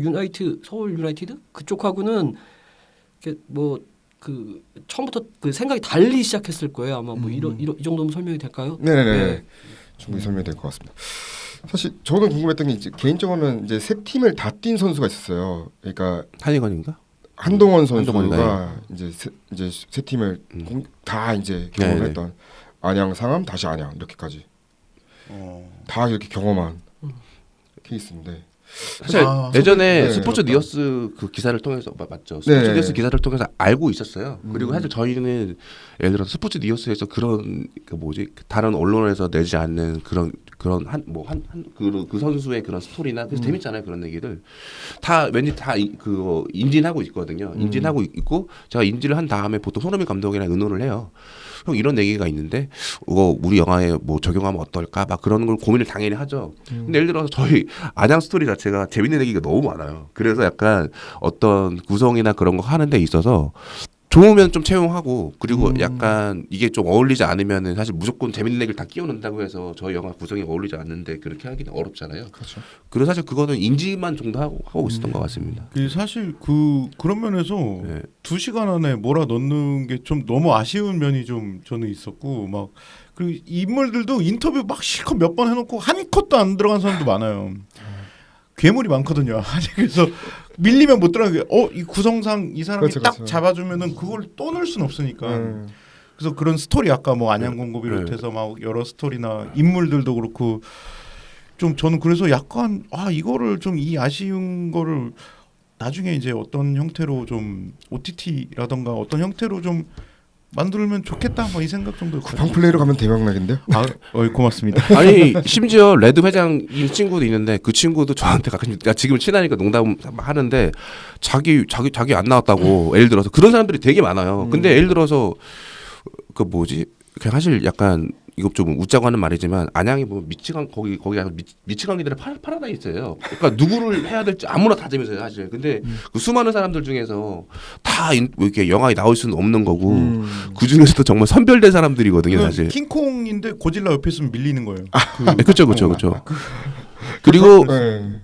서울 유나이티드 그쪽하고는 이렇게 뭐 그 처음부터 그 생각이 달리 시작했을 거예요. 아마 뭐 이 정도면 설명이 될까요? 네네네. 네. 충분히 설명이 될 것 같습니다. 사실 저는 궁금했던 게 이제 개인적으로는 이제 세 팀을 다 뛴 선수가 있었어요. 그러니까 한의건인가? 한동원 선수가 한동원이다, 이제 세 팀을 다 이제 경험했던 네네. 안양 상암 다시 안양 이렇게까지 다 이렇게 경험한 케이스인데 사실 아, 예전에 네, 스포츠 맞다. 니어스 그 기사를 통해서 맞죠. 스포츠 네. 니어스 기사를 통해서 알고 있었어요. 그리고 사실 저희는 예를 들어서 스포츠 니어스에서 그런 그 뭐지 다른 언론에서 내지 않는 그런 그 선수의 그런 스토리나 그래서 재밌잖아요. 그런 얘기들 다 왠지 다 그거 인지하고 있거든요. 인지하고 있고 제가 인지를 한 다음에 보통 손흥민 감독이랑 의논을 해요. 형 이런 얘기가 있는데 이거 우리 영화에 뭐 적용하면 어떨까 막 그런 걸 고민을 당연히 하죠. 근데 예를 들어서 저희 안양 스토리 자체가 재밌는 얘기가 너무 많아요. 그래서 약간 어떤 구성이나 그런 거 하는 데 있어서 좋으면 좀 채용하고 그리고 약간 이게 좀 어울리지 않으면은 사실 무조건 재밌는 얘기를 다 끼워 넣는다고 해서 저희 영화 구성이 어울리지 않는데 그렇게 하기는 어렵잖아요. 그렇죠. 그래서 사실 그거는 인지만 정도 하고 있었던 것 같습니다. 그 사실 그런 면에서 네. 2시간 안에 몰아 넣는 게 좀 너무 아쉬운 면이 좀 저는 있었고 막 그리고 인물들도 인터뷰 막 실컷 몇 번 해놓고 한 컷도 안 들어간 사람도 많아요. 괴물이 많거든요. 그래서 밀리면 못 들어가게. 이 구성상 이 사람이 그렇죠, 딱 그렇죠. 잡아주면은 그걸 또 넣을 수는 없으니까. 그래서 그런 스토리 아까 뭐 안양공고 비롯해서 막 여러 스토리나 인물들도 그렇고 좀 저는 그래서 약간 이거를 좀 이 아쉬운 거를 나중에 이제 어떤 형태로 좀 OTT라던가 어떤 형태로 좀 만들면 좋겠다 뭐 이 생각 정도. 쿠팡 플레이로 가면 대박 나겠는데요? 고맙습니다. 아니 심지어 레드 회장인 친구도 있는데 그 친구도 저한테 가끔 지금 친하니까 농담 하는데 자기 안 나왔다고 예를 들어서 그런 사람들이 되게 많아요. 근데 예를 들어서 그 뭐지 그냥 사실 약간 이거 좀 웃자고 하는 말이지만 안양이 뭐 미치광 거기 미치광이들의 파라다이스예요. 그러니까 누구를 해야 될지 아무나 다 재밌어요 사실. 근데 그 수많은 사람들 중에서 다 이렇게 영화에 나올 수는 없는 거고 그 중에서도 정말 선별된 사람들이거든요 사실. 킹콩인데 고질라 옆에 있으면 밀리는 거예요. 그렇죠. 그리고 네.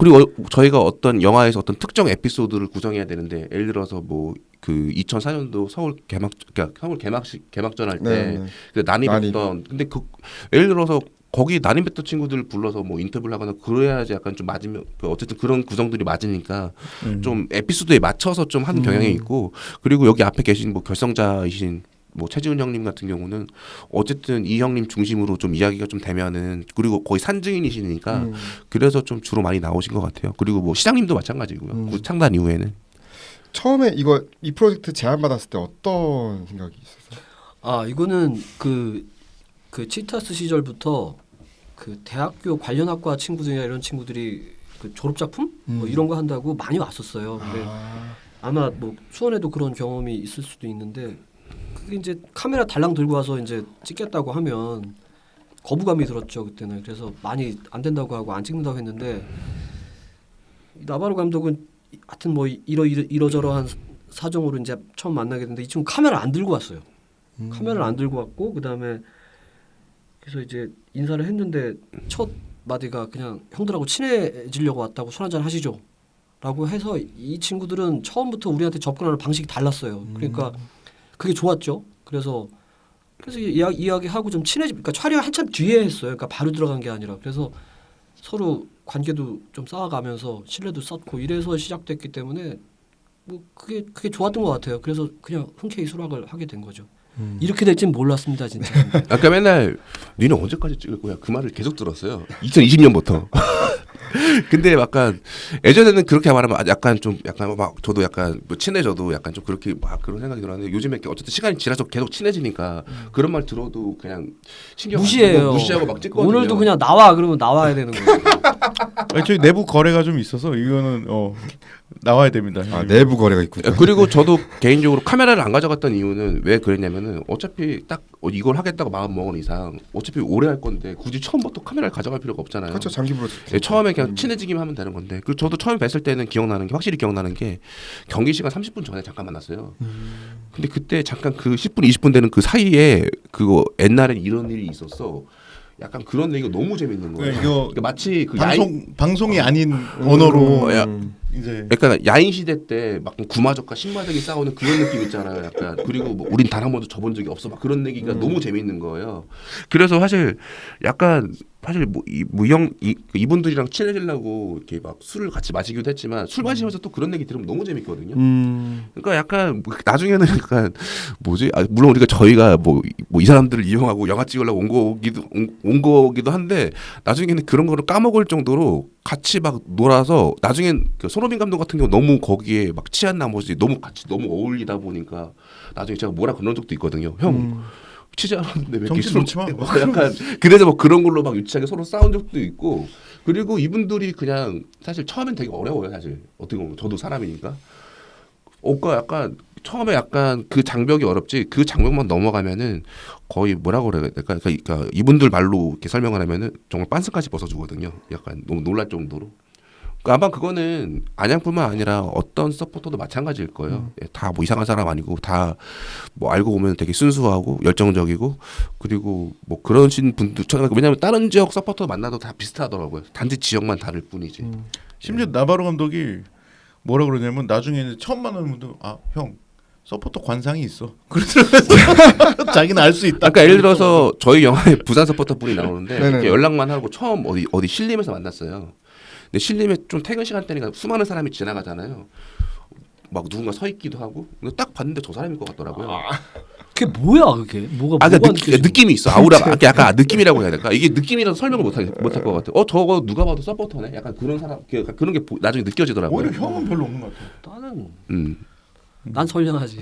저희가 어떤 영화에서 어떤 특정 에피소드를 구성해야 되는데 예를 들어서 뭐 그 2004년도 서울 개막전 할 때 그 난입했던 근데 그 예를 들어서 거기 난입했던 친구들 불러서 뭐 인터뷰를 하거나 그래야지 약간 좀 맞으면 어쨌든 그런 구성들이 맞으니까 좀 에피소드에 맞춰서 좀 하는 경향이 있고 그리고 여기 앞에 계신 뭐 결성자이신 뭐 최지훈 형님 같은 경우는 어쨌든 이 형님 중심으로 좀 이야기가 좀 되면은 그리고 거의 산증인이시니까 그래서 좀 주로 많이 나오신 것 같아요. 그리고 뭐 시장님도 마찬가지고요. 창단 이후에는 처음에 이 프로젝트 제안 받았을 때 어떤 생각이 있었어요? 이거는 그 치타스 시절부터 그 대학교 관련 학과 친구들이나 이런 친구들이 그 졸업 작품 뭐 이런 거 한다고 많이 왔었어요. 근데 아마 뭐 수원에도 그런 경험이 있을 수도 있는데 그게 이제 카메라 달랑 들고 와서 이제 찍겠다고 하면 거부감이 들었죠 그때는. 그래서 많이 안 된다고 하고 안 찍는다고 했는데 나바로 감독은 하여튼 뭐 이러저러한 사정으로 이제 처음 만나게 됐는데 이 친구 카메라 안 들고 왔어요. 카메라를 안 들고 왔고 그다음에 그래서 이제 인사를 했는데 첫 마디가 그냥 형들하고 친해지려고 왔다고 술 한잔 하시죠 라고 해서 이 친구들은 처음부터 우리한테 접근하는 방식이 달랐어요. 그러니까 그게 좋았죠. 그래서 이야기하고 좀 그러니까 촬영 한참 뒤에 했어요. 그러니까 바로 들어간 게 아니라. 그래서 서로 관계도 좀 쌓아가면서 신뢰도 쌓고 이래서 시작됐기 때문에 뭐 그게 좋았던 것 같아요. 그래서 그냥 흔쾌히 수락을 하게 된 거죠. 이렇게 될진 몰랐습니다, 진짜. 아까 맨날 니는 언제까지 찍을 거야? 그 말을 계속 들었어요. 2020년부터. 근데 약간 예전에는 그렇게 말하면 약간 좀 약간 막 저도 약간 뭐 친해져도 약간 좀 그렇게 막 그런 생각이 들었는데 요즘에 어쨌든 시간이 지나서 계속 친해지니까 그런 말 들어도 그냥 신경 안 쓰고 무시해요. 무시하고 막 찍거든요. 오늘도 그냥 나와 그러면 나와야 되는 거예요. 아니, 저희 내부 거래가 좀 있어서 이거는 나와야 됩니다. 아 내부 거래가 있군요. 그리고 저도 개인적으로 카메라를 안 가져갔던 이유는 왜 그랬냐면은 어차피 딱 이걸 하겠다고 마음 먹은 이상 어차피 오래 할 건데 굳이 처음부터 카메라를 가져갈 필요가 없잖아요. 그렇죠. 장기부로. 예, 처음에 그냥 친해지기만 하면 되는 건데. 그리고 저도 처음 뵀을 때는 기억나는 게 확실히 기억나는 게 경기 시간 30분 전에 잠깐 만났어요. 근데 그때 잠깐 그 10분 20분 되는 그 사이에 그거 옛날엔 이런 일이 있었어. 약간 그런 얘기가 너무 재밌는 거예요. 이거 그러니까 마치 그 방송이 아닌 언어로 야, 이제 약간 야인 시대 때 막 구마적과 신마적이 싸우는 그런 느낌 있잖아요. 약간 그리고 뭐 우린 단 한 번도 접은 적이 없어. 막 그런 얘기가 너무 재밌는 거예요. 그래서 사실 약간 사실 이분들이랑 친해지려고 이렇게 막 술을 같이 마시기도 했지만 술 마시면서 또 그런 얘기 들으면 너무 재밌거든요. 그러니까 약간 나중에는 약간 뭐지? 물론 저희가 뭐 이 사람들을 이용하고 영화 찍으려고 온 거기도 한데 나중에는 그런 거를 까먹을 정도로 같이 막 놀아서 나중엔 그 손흥민 감독 같은 경우 너무 거기에 막 취한 나머지 너무 같이 너무 어울리다 보니까 나중에 제가 뭐라 그런 적도 있거든요. 형 취재 않았는데 왜 이렇게 정신 놓지 마. 뭐 약간 그래서 뭐 그런 걸로 막 유치하게 서로 싸운 적도 있고 그리고 이분들이 그냥 사실 처음엔 되게 어려워요. 사실 어떻게 보면 저도 사람이니까 그러니까 약간 처음에 약간 그 장벽이 어렵지 그 장벽만 넘어가면은 거의 뭐라고 그래야 될까? 그러니까 이분들 말로 이렇게 설명을 하면은 정말 빤스까지 벗어주거든요. 약간 너무 놀랄 정도로. 그러니까 아마 그거는 안양뿐만 아니라 어떤 서포터도 마찬가지일 거예요. 다 뭐 이상한 사람 아니고 다 뭐 알고 보면 되게 순수하고 열정적이고 그리고 뭐 그러신 분들 왜냐하면 다른 지역 서포터 만나도 다 비슷하더라고요. 단지 지역만 다를 뿐이지. 심지어 나바로 감독이 뭐라 그러냐면 나중에는 처음 만나는 분도 형 서포터 관상이 있어. 그러면서 자기는 알 수 있다. 아까 예를 들어서 저희 영화에 부산 서포터 분이 나오는데 네네. 이렇게 연락만 하고 처음 어디 신림에서 만났어요. 근데 신림에 좀 퇴근 시간대니까 수많은 사람이 지나가잖아요. 막 누군가 서 있기도 하고 근데 딱 봤는데 저 사람일 것 같더라고요. 그게 뭐야 그게? 뭐가 그러니까 느껴지는 느낌이 있어. 아우라가 약간 느낌이라고 해야 될까? 이게 느낌이라서 설명을 못할 것 같아. 저거 누가 봐도 서포터네. 약간 그런 사람 그런 게 나중에 느껴지더라고요. 오히려 형은 별로 없는 것 같아. 나는 난 선량하지.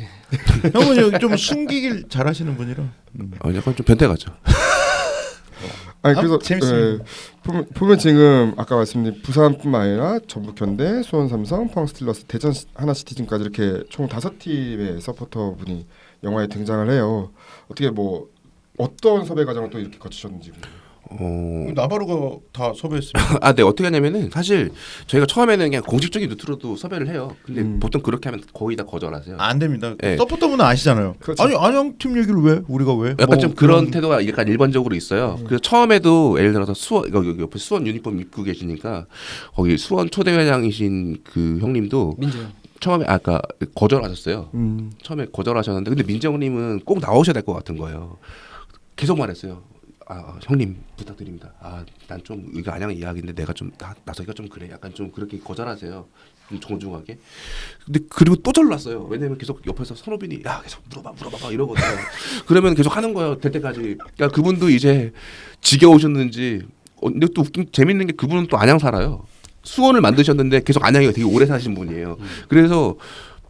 형은 여기 좀 숨기길 잘하시는 분이라. 약간 좀 변태가죠. 아니 그래서 재밌습니다. 보면 지금 아까 말씀드린 부산뿐만 아니라 전북 현대, 수원 삼성, 포항 스틸러스, 대전 하나 시티즌까지 이렇게 총 5팀의 서포터 분이 영화에 등장을 해요. 어떻게 뭐 어떤 섭외 과정을 또 이렇게 거치셨는지. 나바로가 다 섭외했습니다. 네 어떻게 하냐면은 사실 저희가 처음에는 그냥 공식적인 루트로도 섭외를 해요. 근데 보통 그렇게 하면 거의 다 거절하세요. 안 됩니다. 네. 서포터분은 아시잖아요. 그렇죠. 아니 안양 팀 얘기를 왜 우리가 왜? 약간 좀 그런 태도가 약간 일반적으로 있어요. 그래서 처음에도 예를 들어서 여기 옆에 수원 유니폼 입고 계시니까 거기 수원 초대회장이신 그 형님도 민재요. 처음에 아까 거절하셨어요. 처음에 거절하셨는데 근데 민정님은 꼭 나오셔야 될 것 같은 거예요. 계속 말했어요. 형님 부탁드립니다. 난 좀 이거 안양 이야기인데 내가 좀 나서기가 좀 그래. 약간 좀 그렇게 거절하세요. 좀 정중하게. 근데 그리고 또 절났어요. 왜냐면 계속 옆에서 선호빈이 계속 물어봐 이러거든요. 그러면 계속 하는 거예요. 될 때까지. 그러니까 그분도 이제 지겨우셨는지. 근데 또 재밌는 게 그분은 또 안양 살아요. 수원을 만드셨는데 계속 안양에 되게 오래 사신 분이에요. 그래서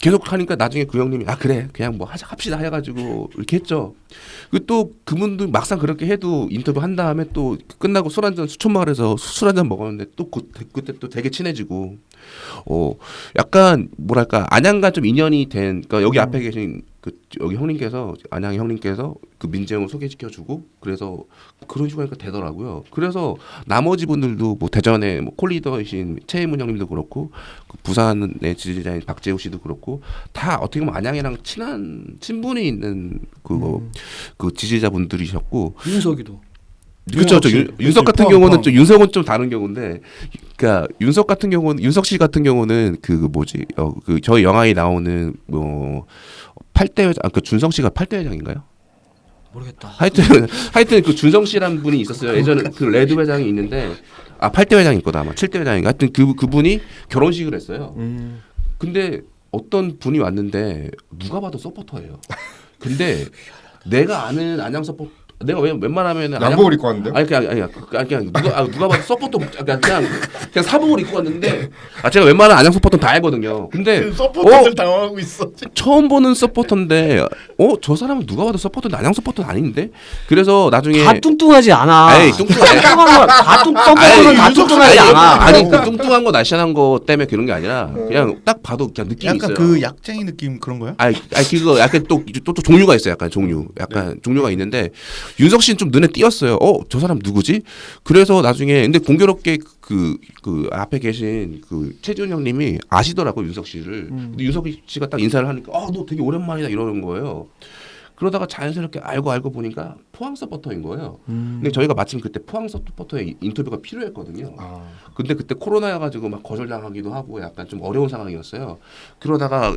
계속 하니까 나중에 그 형님이 그래 그냥 뭐 합시다 해가지고 이렇게 했죠. 그리고 또 그분도 막상 그렇게 해도 인터뷰 한 다음에 또 끝나고 술 한잔 수촌마을에서 술 한잔 먹었는데 또 그때 또 되게 친해지고 약간 뭐랄까 안양과 좀 인연이 된 그러니까 여기 앞에 계신 여기 형님께서 안양 형님께서 그 민재형을 소개시켜주고 그래서 그런 식으로 하니까 되더라고요. 그래서 나머지 분들도 뭐 대전에 뭐 콜리더이신 최혜문 형님도 그렇고 그 부산의 지지자인 박재우 씨도 그렇고 다 어떻게 보면 안양이랑 친분이 있는 그 지지자분들이셨고 윤석이도. 그렇죠. 윤석 같은 경우는 좀 윤석은 좀 다른 경우인데, 그러니까 윤석 같은 경우는 윤석 씨 같은 경우는 그 뭐지 그 저희 영화에 나오는 뭐 8대 회장 그 준성 씨가 8대 회장인가요? 모르겠다. 하여튼 그 준성 씨라는 분이 있었어요. 예전에 그 레드 회장이 있는데 8대 회장일 거다 아마 7대 회장인가. 하여튼 그분이 결혼식을 했어요. 근데 어떤 분이 왔는데 누가 봐도 서포터예요. 근데 내가 아는 안양 서포터 내가 웬만하면 양복을 입고 왔는데요? 아니 그냥 누가 봐도 서포터 그냥 사복을 입고 왔는데 제가 웬만한 안양 서포터 다 알거든요. 근데 서포터들 당황하고 있어. 처음 보는 서포터인데 저 사람은 누가 봐도 서포터인데 안양 서포터는 아닌데 그래서 나중에 다 뚱뚱하지 않아. 에이 뚱뚱해. 다 뚱뚱하지 다 뚱뚱하지 않아. 아니 그 뚱뚱한 거 날씬한 거 때문에 그런 게 아니라 그냥 딱 봐도 그냥 느낌이 약간 있어요. 그 약쟁이 느낌 그런 거야? 아니 그거 약간 또 종류가 있어요. 약간 종류가 있는데 윤석 씨는 좀 눈에 띄었어요. 저 사람 누구지? 그래서 나중에 근데 공교롭게 그 앞에 계신 그 최지훈 형님이 아시더라고 윤석 씨를. 근데 윤석 씨가 딱 인사를 하니까 너 되게 오랜만이다 이러는 거예요. 그러다가 자연스럽게 알고 보니까 포항 서포터인 거예요. 근데 저희가 마침 그때 포항 서포터의 인터뷰가 필요했거든요. 근데 그때 코로나여가지고 막 거절당하기도 하고 약간 좀 어려운 상황이었어요. 그러다가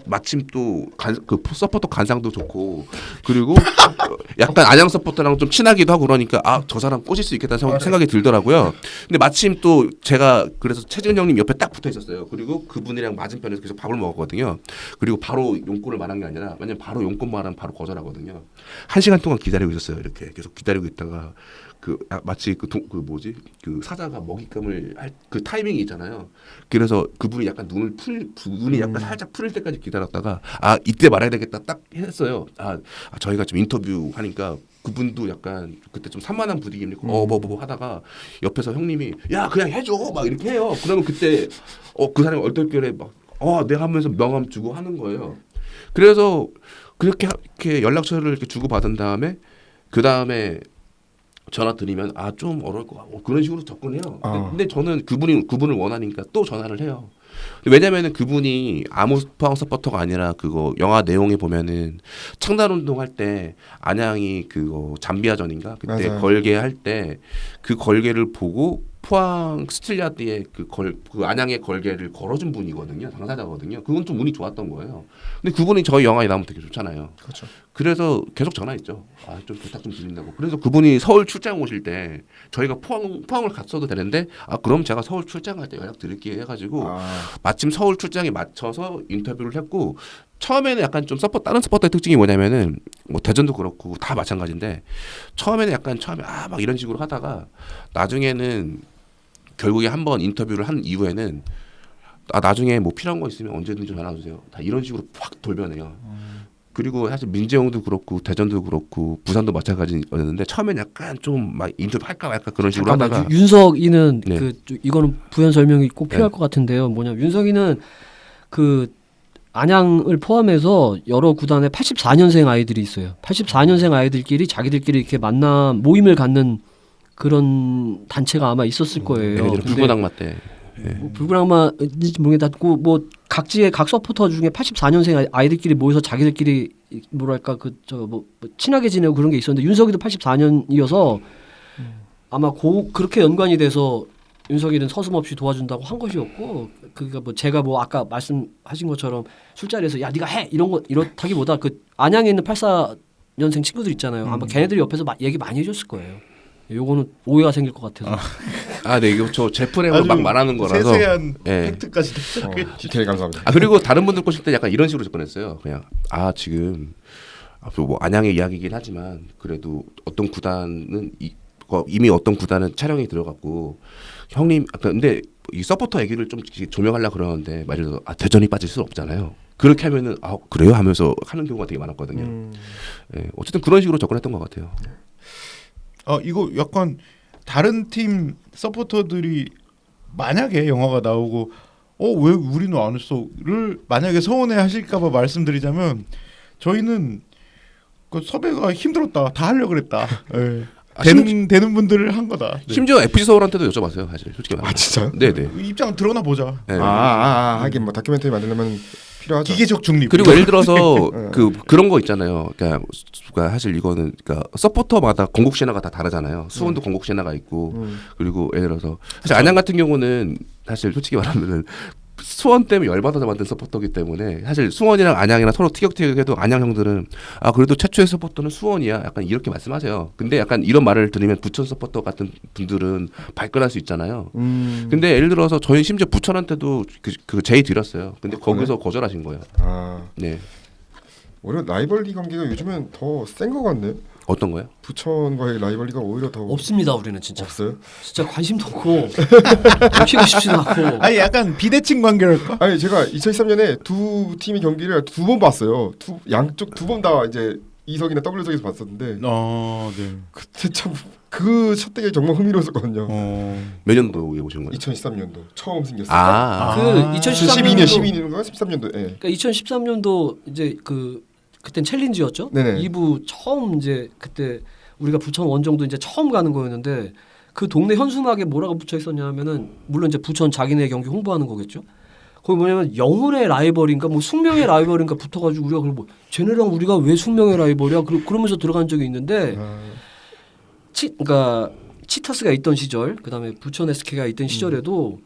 마침 또 그 서포터 간상도 좋고 그리고 약간 안양 서포터랑 좀 친하기도 하고 그러니까 저 사람 꼬실 수 있겠다는 생각이 들더라고요. 근데 마침 또 제가 그래서 최지은 형님 옆에 딱 붙어 있었어요. 그리고 그분이랑 맞은편에서 계속 밥을 먹었거든요. 그리고 바로 용건을 말한 게 아니라 왜냐면 바로 용건 말하면 바로 거절하거든요. 1시간 동안 기다리고 있었어요. 이렇게 계속 기다리고 있다가 마치 그 사자가 먹잇감을 할 그 타이밍이 있잖아요. 그래서 그분이 약간 눈이 약간 살짝 풀릴 때까지 기다렸다가 이때 말해야 되겠다 딱 했어요. 저희가 좀 인터뷰 하니까 그분도 약간 그때 좀 산만한 분위기입니까? 뭐 하다가 옆에서 형님이 야 그냥 해줘 막 이렇게 해요. 그러면 그때 그 사람이 얼떨결에 막 내가 하면서 명함 주고 하는 거예요. 그래서 그렇게 연락처를 이렇게 주고 받은 다음에 그 다음에 전화 드리면 좀 어려울 것 같고 그런 식으로 접근해요. 근데 저는 그분을 원하니까 또 전화를 해요. 왜냐면은 그분이 아무 포항 서포터가 아니라 그거 영화 내용에 보면은 창단 운동할 때 안양이 그거 잠비아전인가 그때 맞아요. 걸개 할 때 그 걸개를 보고 포항 스틸야드에 그 안양의 걸개를 걸어준 분이거든요. 당사자거든요. 그건 좀 운이 좋았던 거예요. 근데 그분이 저희 영화에 나오면 되게 좋잖아요. 그렇죠. 그래서 계속 전화했죠. 좀 부탁 좀 드린다고. 그래서 그분이 서울 출장 오실 때 저희가 포항을 갔어도 되는데 그럼 제가 서울 출장할 때 연락 드릴게요 해가지고 마침 서울 출장에 맞춰서 인터뷰를 했고 처음에는 약간 좀 다른 서포터의 특징이 뭐냐면은 뭐 대전도 그렇고 다 마찬가지인데 처음에 막 이런 식으로 하다가 나중에는 결국에 한번 인터뷰를 한 이후에는 나중에 뭐 필요한 거 있으면 언제든지 전화 주세요. 다 이런 식으로 확 돌변해요. 그리고 사실 민재용도 그렇고 대전도 그렇고 부산도 마찬가지였는데 처음엔 약간 좀 막 인터뷰 할까 말까 그런 식으로 하다가 윤석이는 네. 이거는 부연 설명이 꼭 필요할 네. 것 같은데요. 뭐냐 윤석이는 그 안양을 포함해서 여러 구단에 84년생 아이들이 있어요. 84년생 아이들끼리 자기들끼리 이렇게 모임을 갖는 그런 단체가 아마 있었을 거예요. 근데 불구당마 때 불구랑마인지 모르겠고 뭐 각지의 각 서포터 중에 84년생 아이들끼리 모여서 자기들끼리 뭐랄까 뭐 친하게 지내고 그런 게 있었는데 윤석이도 84년이어서 아마 그렇게 연관이 돼서 윤석이는 서슴없이 도와준다고 한 것이었고 그러니까 뭐 제가 뭐 아까 말씀하신 것처럼 술자리에서 야 네가 해 이렇다기보다 그 안양에 있는 84년생 친구들 있잖아요. 아마 걔네들이 옆에서 얘기 많이 해줬을 거예요. 요거는 오해가 생길 것 같아서. 네 이거 저 제 프레임을 막 말하는 거라서 세세한 예. 팩트까지. 디테일 감사합니다. 그리고 다른 분들 꼬실 때 약간 이런 식으로 접근했어요. 그냥 지금 뭐 안양의 이야기이긴 하지만 그래도 어떤 구단은 이미 어떤 구단은 촬영이 들어갔고 형님 근데 이 서포터 얘기를 좀 조명하려고 그러는데 예를 들어 대전이 빠질 수 없잖아요. 그렇게 하면은 그래요 하면서 하는 경우가 되게 많았거든요. 예, 어쨌든 그런 식으로 접근했던 것 같아요. 이거 약간 다른 팀 서포터들이 만약에 영화가 나오고 왜 우리는 안 했어를 만약에 서운해 하실까봐 말씀드리자면 저희는 그 섭외가 힘들었다 다 하려고 그랬다. 예. 되는 분들을 한 거다. 네. 심지어 FC 서울한테도 여쭤봤어요, 사실 솔직히 말하면. 진짜요? 네네. 입장 드러나 보자. 네. 하긴 뭐 다큐멘터리 만들려면 필요하죠. 기계적 중립. 그리고 예를 들어서 그런 거 있잖아요. 그러니까 사실 이거는 그러니까 서포터마다 건국 신화가 다 다르잖아요. 수원도 건국 신화가 있고 그리고 예를 들어서 사실 안양 같은 경우는 사실 솔직히 말하면은 수원 때문에 열받아서 만든 서포터기 때문에 사실 수원이랑 안양이랑 서로 티격태격해도 안양 형들은 그래도 최초의 서포터는 수원이야 약간 이렇게 말씀하세요. 근데 약간 이런 말을 들으면 부천 서포터 같은 분들은 발끈할 수 있잖아요. 근데 예를 들어서 저희 심지어 부천한테도 그 제의 드렸어요. 근데 거기서 거절하신 거예요. 네. 오히려 라이벌리 관계가 요즘엔 더 센 것 같네. 어떤 거요? 부천과의 라이벌리가 오히려 더 없습니다. 우리는 진짜 없어요? 진짜 관심도 없고 키고 싶지도 않고. 아니 약간 비대칭 관계랄까? 아니 제가 2013년에 두 팀의 경기를 2번 봤어요. 양쪽 2번 다 이제 E석이나 W석에서 봤었는데 네. 그때 참 그 첫 대결 정말 흥미로웠었거든요. 몇 년도에 오신 거예요? 2013년도 처음 생겼어요. 그 2013년도 12년인가 13년도. 예. 그러니까 2013년도 이제 그땐 챌린지였죠. 네네. 2부 처음 이제 그때 우리가 부천 원정도 이제 처음 가는 거였는데 그 동네 현수막에 뭐라고 붙여 있었냐면은 물론 이제 부천 자기네 경기 홍보하는 거겠죠. 거기 뭐냐면 영혼의 라이벌인가 뭐 숙명의 라이벌인가 붙어가지고 우리가 그걸 뭐 쟤네랑 우리가 왜 숙명의 라이벌이야? 그러면서 들어간 적이 있는데 그러니까 치타스가 있던 시절, 그다음에 부천 SK가 있던 시절에도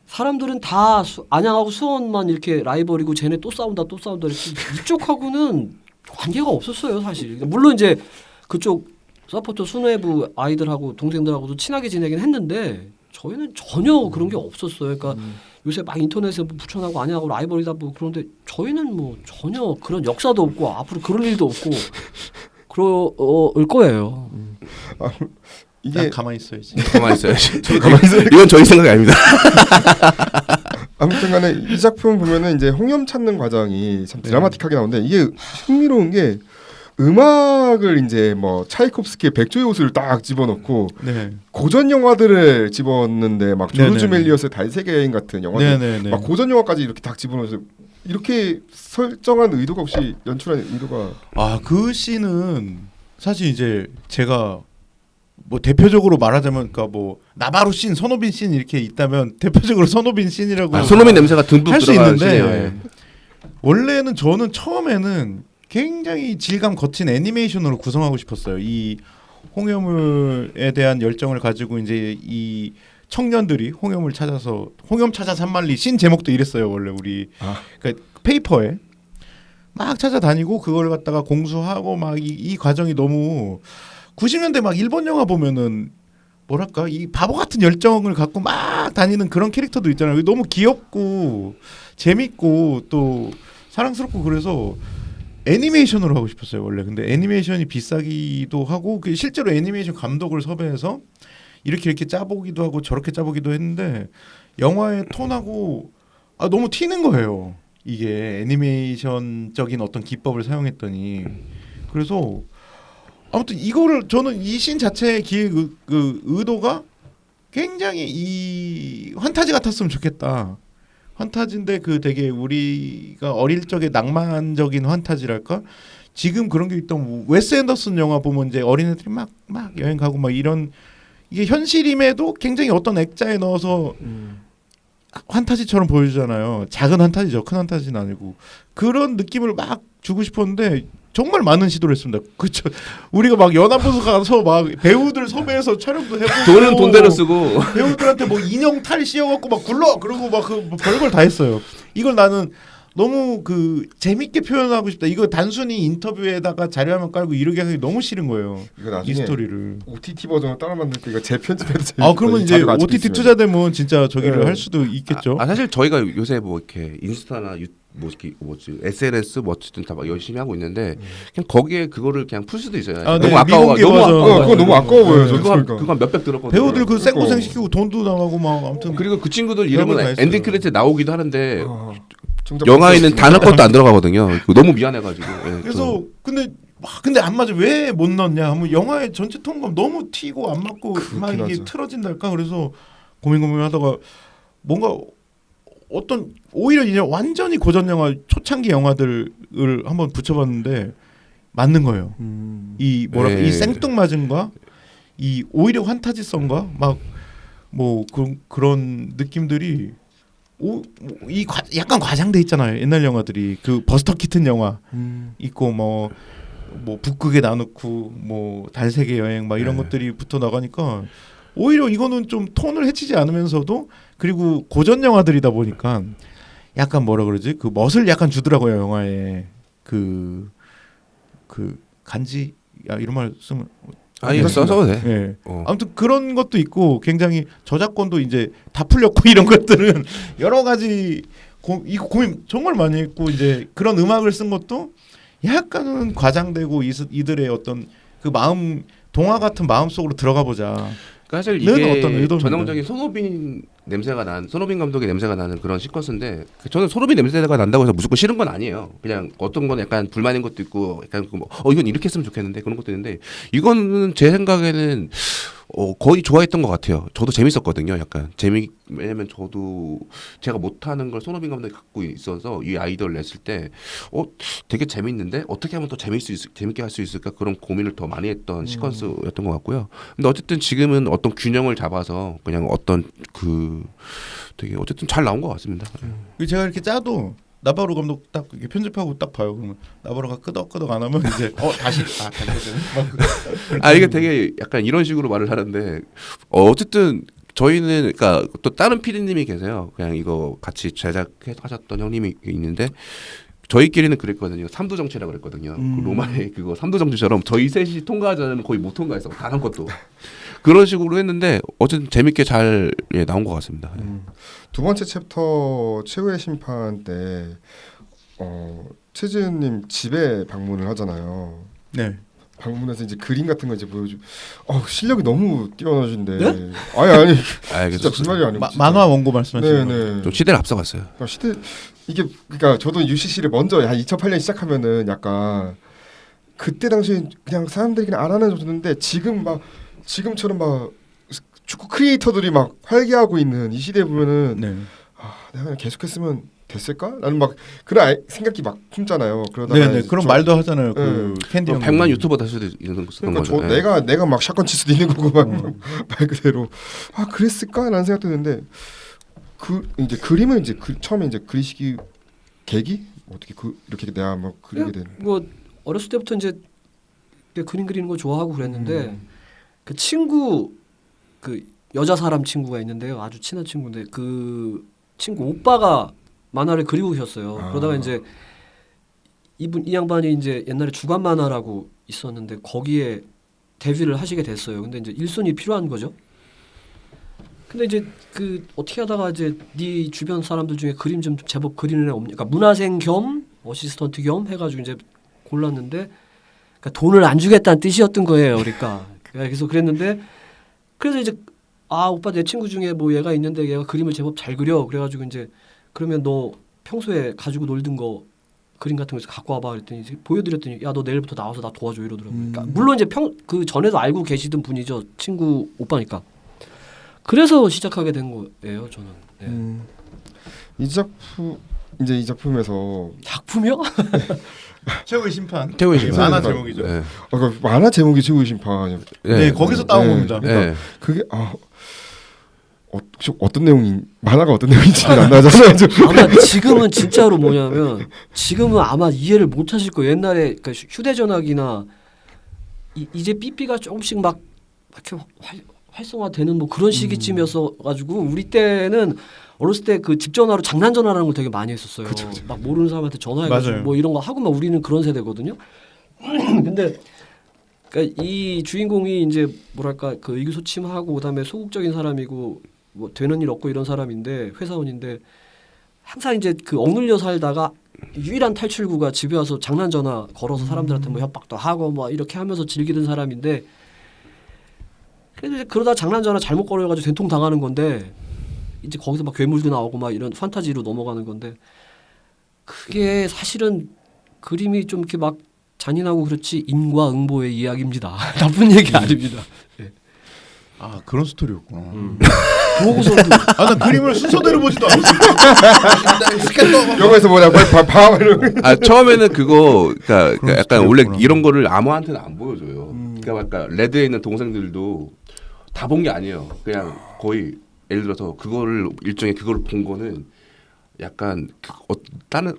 사람들은 다 안양하고 수원만 이렇게 라이벌이고 쟤네 또 싸운다 이렇게 이쪽하고는 관계가 없었어요 사실. 물론 이제 그쪽 서포터 순회부 아이들하고 동생들하고도 친하게 지내긴 했는데 저희는 전혀 그런 게 없었어요. 그러니까 요새 막 인터넷에 뭐 부천하고 안양하고 라이벌이다 뭐 그런데 저희는 뭐 전혀 그런 역사도 없고 앞으로 그럴 일도 없고 그럴 거예요. 이게 가만히 있어야지. 가만히 있어야지. 이건 저희 생각이 아닙니다. 아무튼간에 이 작품 보면은 이제 홍염 찾는 과정이 참 드라마틱하게 나오는데 이게 흥미로운 게 음악을 이제 뭐 차이콥스키의 백조의 호수를 딱 집어넣고 네. 고전 영화들을 집었는데 막 조르주 네네. 멜리어스의 달세계 여행 같은 영화들 네네네. 막 고전 영화까지 이렇게 딱 집어넣어서 이렇게 설정한 의도가 없이 연출한 의도가 그 씬은 사실 이제 제가 뭐 대표적으로 말하자면 그러니까 뭐 나바로 씬, 손오빈 씬 이렇게 있다면 대표적으로 손오빈 씬이라고 손흥민 냄새가 듬뿍 할 수 들어가는 있는데 시네요. 원래는 저는 처음에는 굉장히 질감 거친 애니메이션으로 구성하고 싶었어요. 이 홍염물에 대한 열정을 가지고 이제 이 청년들이 홍염을 찾아서 홍염 찾아 산만리 씬 제목도 이랬어요. 원래 우리 그러니까 페이퍼에 막 찾아다니고 그걸 갖다가 공수하고 막 이 과정이 너무 90년대 막 일본 영화 보면은 뭐랄까 이 바보 같은 열정을 갖고 막 다니는 그런 캐릭터도 있잖아요. 너무 귀엽고 재밌고 또 사랑스럽고 그래서 애니메이션으로 하고 싶었어요 원래. 근데 애니메이션이 비싸기도 하고 실제로 애니메이션 감독을 섭외해서 이렇게 짜보기도 하고 저렇게 짜보기도 했는데 영화의 톤하고 너무 튀는 거예요. 이게 애니메이션적인 어떤 기법을 사용했더니. 그래서 아무튼 이거를 저는 이 씬 자체의 기획 그 의도가 굉장히 이 환타지 같았으면 좋겠다. 환타지인데 그 되게 우리가 어릴 적에 낭만적인 환타지랄까? 지금 그런 게 있던 웨스 앤더슨 영화 보면 이제 어린애들이 막 여행 가고 막 이런 이게 현실임에도 굉장히 어떤 액자에 넣어서 환타지처럼 보여주잖아요. 작은 환타지죠. 큰 환타지는 아니고. 그런 느낌을 막 주고 싶었는데 정말 많은 시도를 했습니다. 그렇죠. 우리가 막 연합보수 가서 막 배우들 섭외해서 촬영도 해보고 돈은 돈대로 쓰고 배우들한테 뭐 인형 탈 씌워갖고 막 굴러 그러고 막 그 별걸 다 했어요. 이걸 나는 너무 그 재밌게 표현하고 싶다. 이거 단순히 인터뷰에다가 자료화면 깔고 이렇게 하기 너무 싫은 거예요. 이거 나중에 이 스토리를. OTT 버전을 따라 만들 때 이거 재편집해도 그러면 이제 OTT 투자 되면 진짜 저기를 할 수도 있겠죠. 사실 저희가 요새 뭐 이렇게 인스타나 SNS 뭐 어쨌든 다 막 열심히 하고 있는데 그냥 거기에 그거를 그냥 풀 수도 있어요. 네, 너무 아까워. 미공개 버전. 그거 너무 아까워 보여요. 그거 몇백 들었거든요. 배우들 그 생고생 시키고 돈도 나가고 막 아무튼 그리고 그 친구들 별걸 다 이름은 했어요. 엔딩 크레딧 나오기도 하는데 정작 영화에는 단 한 것도 안 들어가거든요. 너무 미안해가지고. 그래서 근데 안 맞아. 왜 못 넣냐 하면 영화의 전체 톤감 너무 튀고 안 맞고 막 이게 하죠. 틀어진달까. 그래서 고민하다가 뭔가 어떤 오히려 이제 완전히 고전 영화 초창기 영화들을 한번 붙여봤는데 맞는 거예요. 이 뭐랄까 네. 이 생뚱맞음과 이 오히려 환타지성과 막 뭐 그런 느낌들이 약간 과장돼 있잖아요. 옛날 영화들이 그 버스터 키튼 영화 있고 뭐 북극에 나놓고 뭐 달세계 여행 막 이런 것들이 붙어 나가니까 오히려 이거는 좀 톤을 해치지 않으면서도 그리고 고전 영화들이다 보니까 약간 뭐라 그러지 그 멋을 약간 주더라고요. 영화에 그 간지 이런 말 쓰면 이거 써도 돼. 네. 아무튼 그런 것도 있고 굉장히 저작권도 이제 다 풀렸고 이런 것들은 여러 가지 이거 고민 정말 많이 했고 이제 그런 음악을 쓴 것도 약간은 과장되고 이들의 어떤 그 마음 동화 같은 마음 속으로 들어가 보자. 사실 는 이게 어떤 의도입니다. 전형적인 손흥민 감독의 냄새가 나는 그런 시퀀스인데 저는 손흥민 냄새가 난다고 해서 무조건 싫은 건 아니에요. 그냥 어떤 건 약간 불만인 것도 있고 약간 뭐 이건 이렇게 했으면 좋겠는데 그런 것도 있는데 이거는 제 생각에는 거의 좋아했던 것 같아요. 저도 재밌었거든요. 약간 왜냐면 저도 제가 못하는 걸 손흥민 감독이 갖고 있어서 이 아이디어를 냈을 때 되게 재밌는데 어떻게 하면 더 재밌게 할 수 있을까 그런 고민을 더 많이 했던 시퀀스였던 것 같고요. 근데 어쨌든 지금은 어떤 균형을 잡아서 그냥 어떤 되게 어쨌든 잘 나온 것 같습니다. 제가 이렇게 짜도 나바로 감독 딱 이렇게 편집하고 딱 봐요. 그러면 나바로가 끄덕끄덕 안 하면 이제 다시 이게 되게 약간 이런 식으로 말을 하는데 어쨌든 저희는 그러니까 또 다른 PD님이 계세요. 그냥 이거 같이 제작하셨던 형님이 있는데 저희끼리는 그랬거든요. 삼두 정치라고 그랬거든요. 그 로마의 그거 삼두 정치처럼 저희 셋이 통과하지 않으면 거의 못 통과했어. 단 한 것도. 그런 식으로 했는데 어쨌든 재밌게 잘 나온 것 같습니다. 두 번째 챕터 최후의 심판 때 최지은님 집에 방문을 하잖아요. 네. 방문해서 이제 그림 같은 거 이제 보여주. 실력이 너무 뛰어나신데. 네? 아니 진짜 빈말이 아니고. 만화 원고 말씀하시는 거. 네네. 좀 시대를 앞서갔어요. 이게 그러니까 저도 UCC를 먼저 한 2008년 시작하면은 약간 그때 당시 그냥 사람들이 그냥 안 하는 정도인데 지금처럼 막 축구 크리에이터들이 막 활기하고 있는 이 시대에 보면은 내가 그냥 계속했으면 됐을까? 나는 막 그런 생각이 막 품잖아요. 네네 그런 말도 하잖아요. 그 캔디 형 100만 유튜버 될 수도 있는 거죠. 내가 막 샷건 칠 수도 있는 거고 말 그대로 그랬을까라는 생각도 드는데 이제 그림을 처음에 이제 그리시기 계기 어떻게 이렇게 내가 막 그리게 된. 뭐 어렸을 때부터 이제 그림 그리는 거 좋아하고 그랬는데 그 친구 그 여자 사람 친구가 있는데요. 아주 친한 친구인데 그 친구 오빠가 만화를 그리고 계셨어요. 그러다가 이제 이 양반이 이제 옛날에 주간 만화라고 있었는데 거기에 데뷔를 하시게 됐어요. 근데 이제 일손이 필요한 거죠. 근데 이제 그 어떻게 하다가 이제 네 주변 사람들 중에 그림 좀 제법 그리는 애 없냐? 그러니까 문화생 겸 어시스턴트 겸 해가지고 이제 골랐는데 그러니까 돈을 안 주겠다는 뜻이었던 거예요. 그러니까 그래서 그랬는데 그래서 이제 오빠 내 친구 중에 뭐 얘가 있는데 얘가 그림을 제법 잘 그려. 그래가지고 이제 그러면 너 평소에 가지고 놀던 거 그림 같은 거 갖고 와봐 그랬더니 보여드렸더니 야 너 내일부터 나와서 나 도와줘 이러더라고요. 그러니까 물론 이제 그 전에도 알고 계시던 분이죠. 친구 오빠니까. 그래서 시작하게 된 거예요. 저는. 네. 이 작품에서 작품이요? 최후의 심판. 만화 제목이죠. 네. 만화 제목이 최후의 심판. 네, 거기서 따온 겁니다. 그러니까 그게 혹시 어떤 내용인 만화가 어떤 내용인지 안 나잖아요. 아마 지금은 진짜로 뭐냐면 지금은 아마 이해를 못 하실 거예요. 옛날에 그러니까 휴대전화기나 이제 삐삐가 조금씩 막 이렇게 활성화되는 뭐 그런 시기쯤이었어 가지고 우리 때는 어렸을 때 그 집 전화로 장난 전화라는 걸 되게 많이 했었어요. 그쵸. 막 모르는 사람한테 전화해가지고 뭐 이런 거 하고 막 우리는 그런 세대거든요. 근데 그러니까 이 주인공이 이제 뭐랄까 그 의기소침하고 그다음에 소극적인 사람이고 뭐 되는 일 없고 이런 사람인데 회사원인데 항상 이제 그 억눌려 살다가 유일한 탈출구가 집에 와서 장난 전화 걸어서 사람들한테 뭐 협박도 하고 뭐 이렇게 하면서 즐기는 사람인데 그래도 이제 그러다 장난 전화 잘못 걸어가지고 된통 당하는 건데 이제 거기서 막 괴물도 나오고 막 이런 판타지로 넘어가는 건데 그게 사실은 그림이 좀 이렇게 막 잔인하고 그렇지 인과응보의 이야기입니다. 나쁜 얘기 아닙니다. 네. 그런 스토리였구나. 보고서도 나 그림을 순서대로 보지도 않았어. 영화에서 뭐냐 처음에는 그러니까 약간 원래 스토리였구나. 이런 거를 아무한테는 안 보여줘요. 그러니까 아까 레드에 있는 동생들도 다 본 게 아니에요. 그냥 거의 예를 들어서 그거를 일종의 그거를 본 거는 약간 다른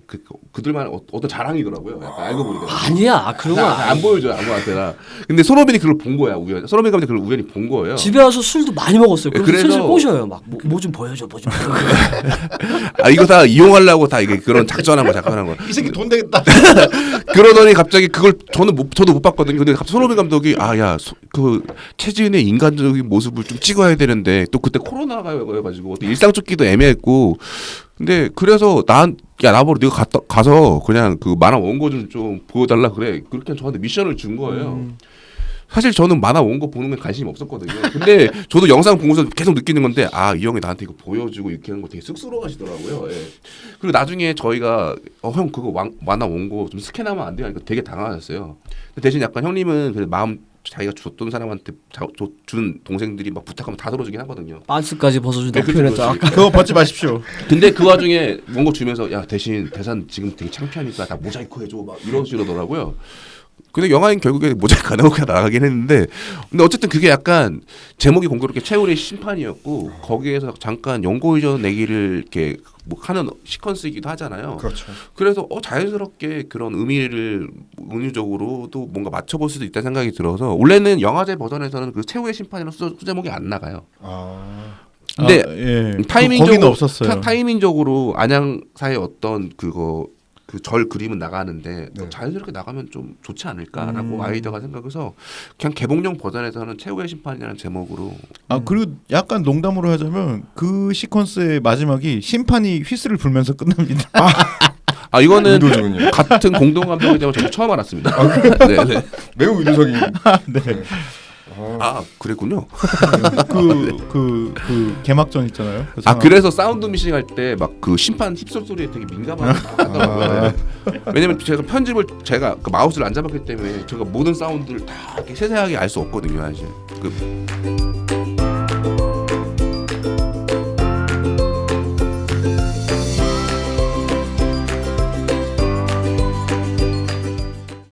그들만 어떤 자랑이더라고요. 약간 알고 보니까 아니야 그런 거 안 보여줘요 아무한테나. 근데 손흥민이 그걸 본 거야. 손흥민 감독이 그걸 우연히 본 거예요. 집에 와서 술도 많이 먹었어요. 그래서 슬슬 그래서 꼬셔요. 막 뭐 좀 보여줘, 뭐 좀 보여줘. 이거 다 이용하려고 다 이게 그런 작전한 거. 이 새끼 돈 되겠다. 그러더니 갑자기 그걸 저도 못 봤거든요. 근데 갑자기 손흥민 감독이 그 최지은의 인간적인 모습을 좀 찍어야 되는데 또 그때 코로나가여가지고 일상 찍기도 애매했고. 근데 그래서 나보고 네가 가서 그냥 그 만화 원고 좀 보여달라 그래. 그렇게 저한테 미션을 준 거예요. 사실 저는 만화 원고 보는 건 관심이 없었거든요. 근데 저도 영상 보면서 계속 느끼는 건데 아, 이 형이 나한테 이거 보여주고 이렇게 하는 거 되게 쑥스러워하시더라고요. 예. 그리고 나중에 저희가 형 그거 만화 원고 좀 스캔하면 안 돼요? 이거 되게 당황하셨어요. 대신 약간 형님은 그래도 마음 자기가 줬던 사람한테 준 동생들이 막 부탁하면 다 들어주긴 하거든요. 반스까지 벗어준다고 네, 그치, 표현했다. 그치. 그거 벗지 마십시오. 근데 그 와중에 원고 주면서 야 대신 대산 지금 되게 창피하니까 다 모자이크 해줘 막 이러시더라고요. 근데 영화는 결국에 모자이크 안 하고 그냥 나가긴 했는데 근데 어쨌든 그게 약간 제목이 공교롭게 최후의 심판이었고 거기에서 잠깐 연고의전 내기를 이렇게 뭐 하는 시퀀스이기도 하잖아요. 그렇죠. 그래서 자연스럽게 그런 의미를 은유적으로도 뭔가 맞춰볼 수도 있다는 생각이 들어서 원래는 영화제 버전에서는 그 최후의 심판이라는 수제목이 안 나가요. 아, 근데 예. 타이밍적으로 거기는 없었어요. 타이밍적으로 안양사의 어떤 그 절 그림은 나가는데 네. 자연스럽게 나가면 좀 좋지 않을까라고 아이디어가 생각해서 그냥 개봉용 버전에서는 최후의 심판이라는 제목으로 그리고 약간 농담으로 하자면 그 시퀀스의 마지막이 심판이 휘슬을 불면서 끝납니다. 이거는 의도적이군요. 같은 공동 감독이 되면 저도 처음 알았습니다. 네, 네. 매우 의도적인. 네. 그랬군요. 그 개막전 있잖아요. 그래서 사운드 미싱 할 때 막 그 심판 힙솔 소리에 되게 민감하더라고요. 왜냐면 제가 편집을 제가 그 마우스를 안 잡았기 때문에 제가 모든 사운드를 다 이렇게 세세하게 알 수 없거든요, 사실.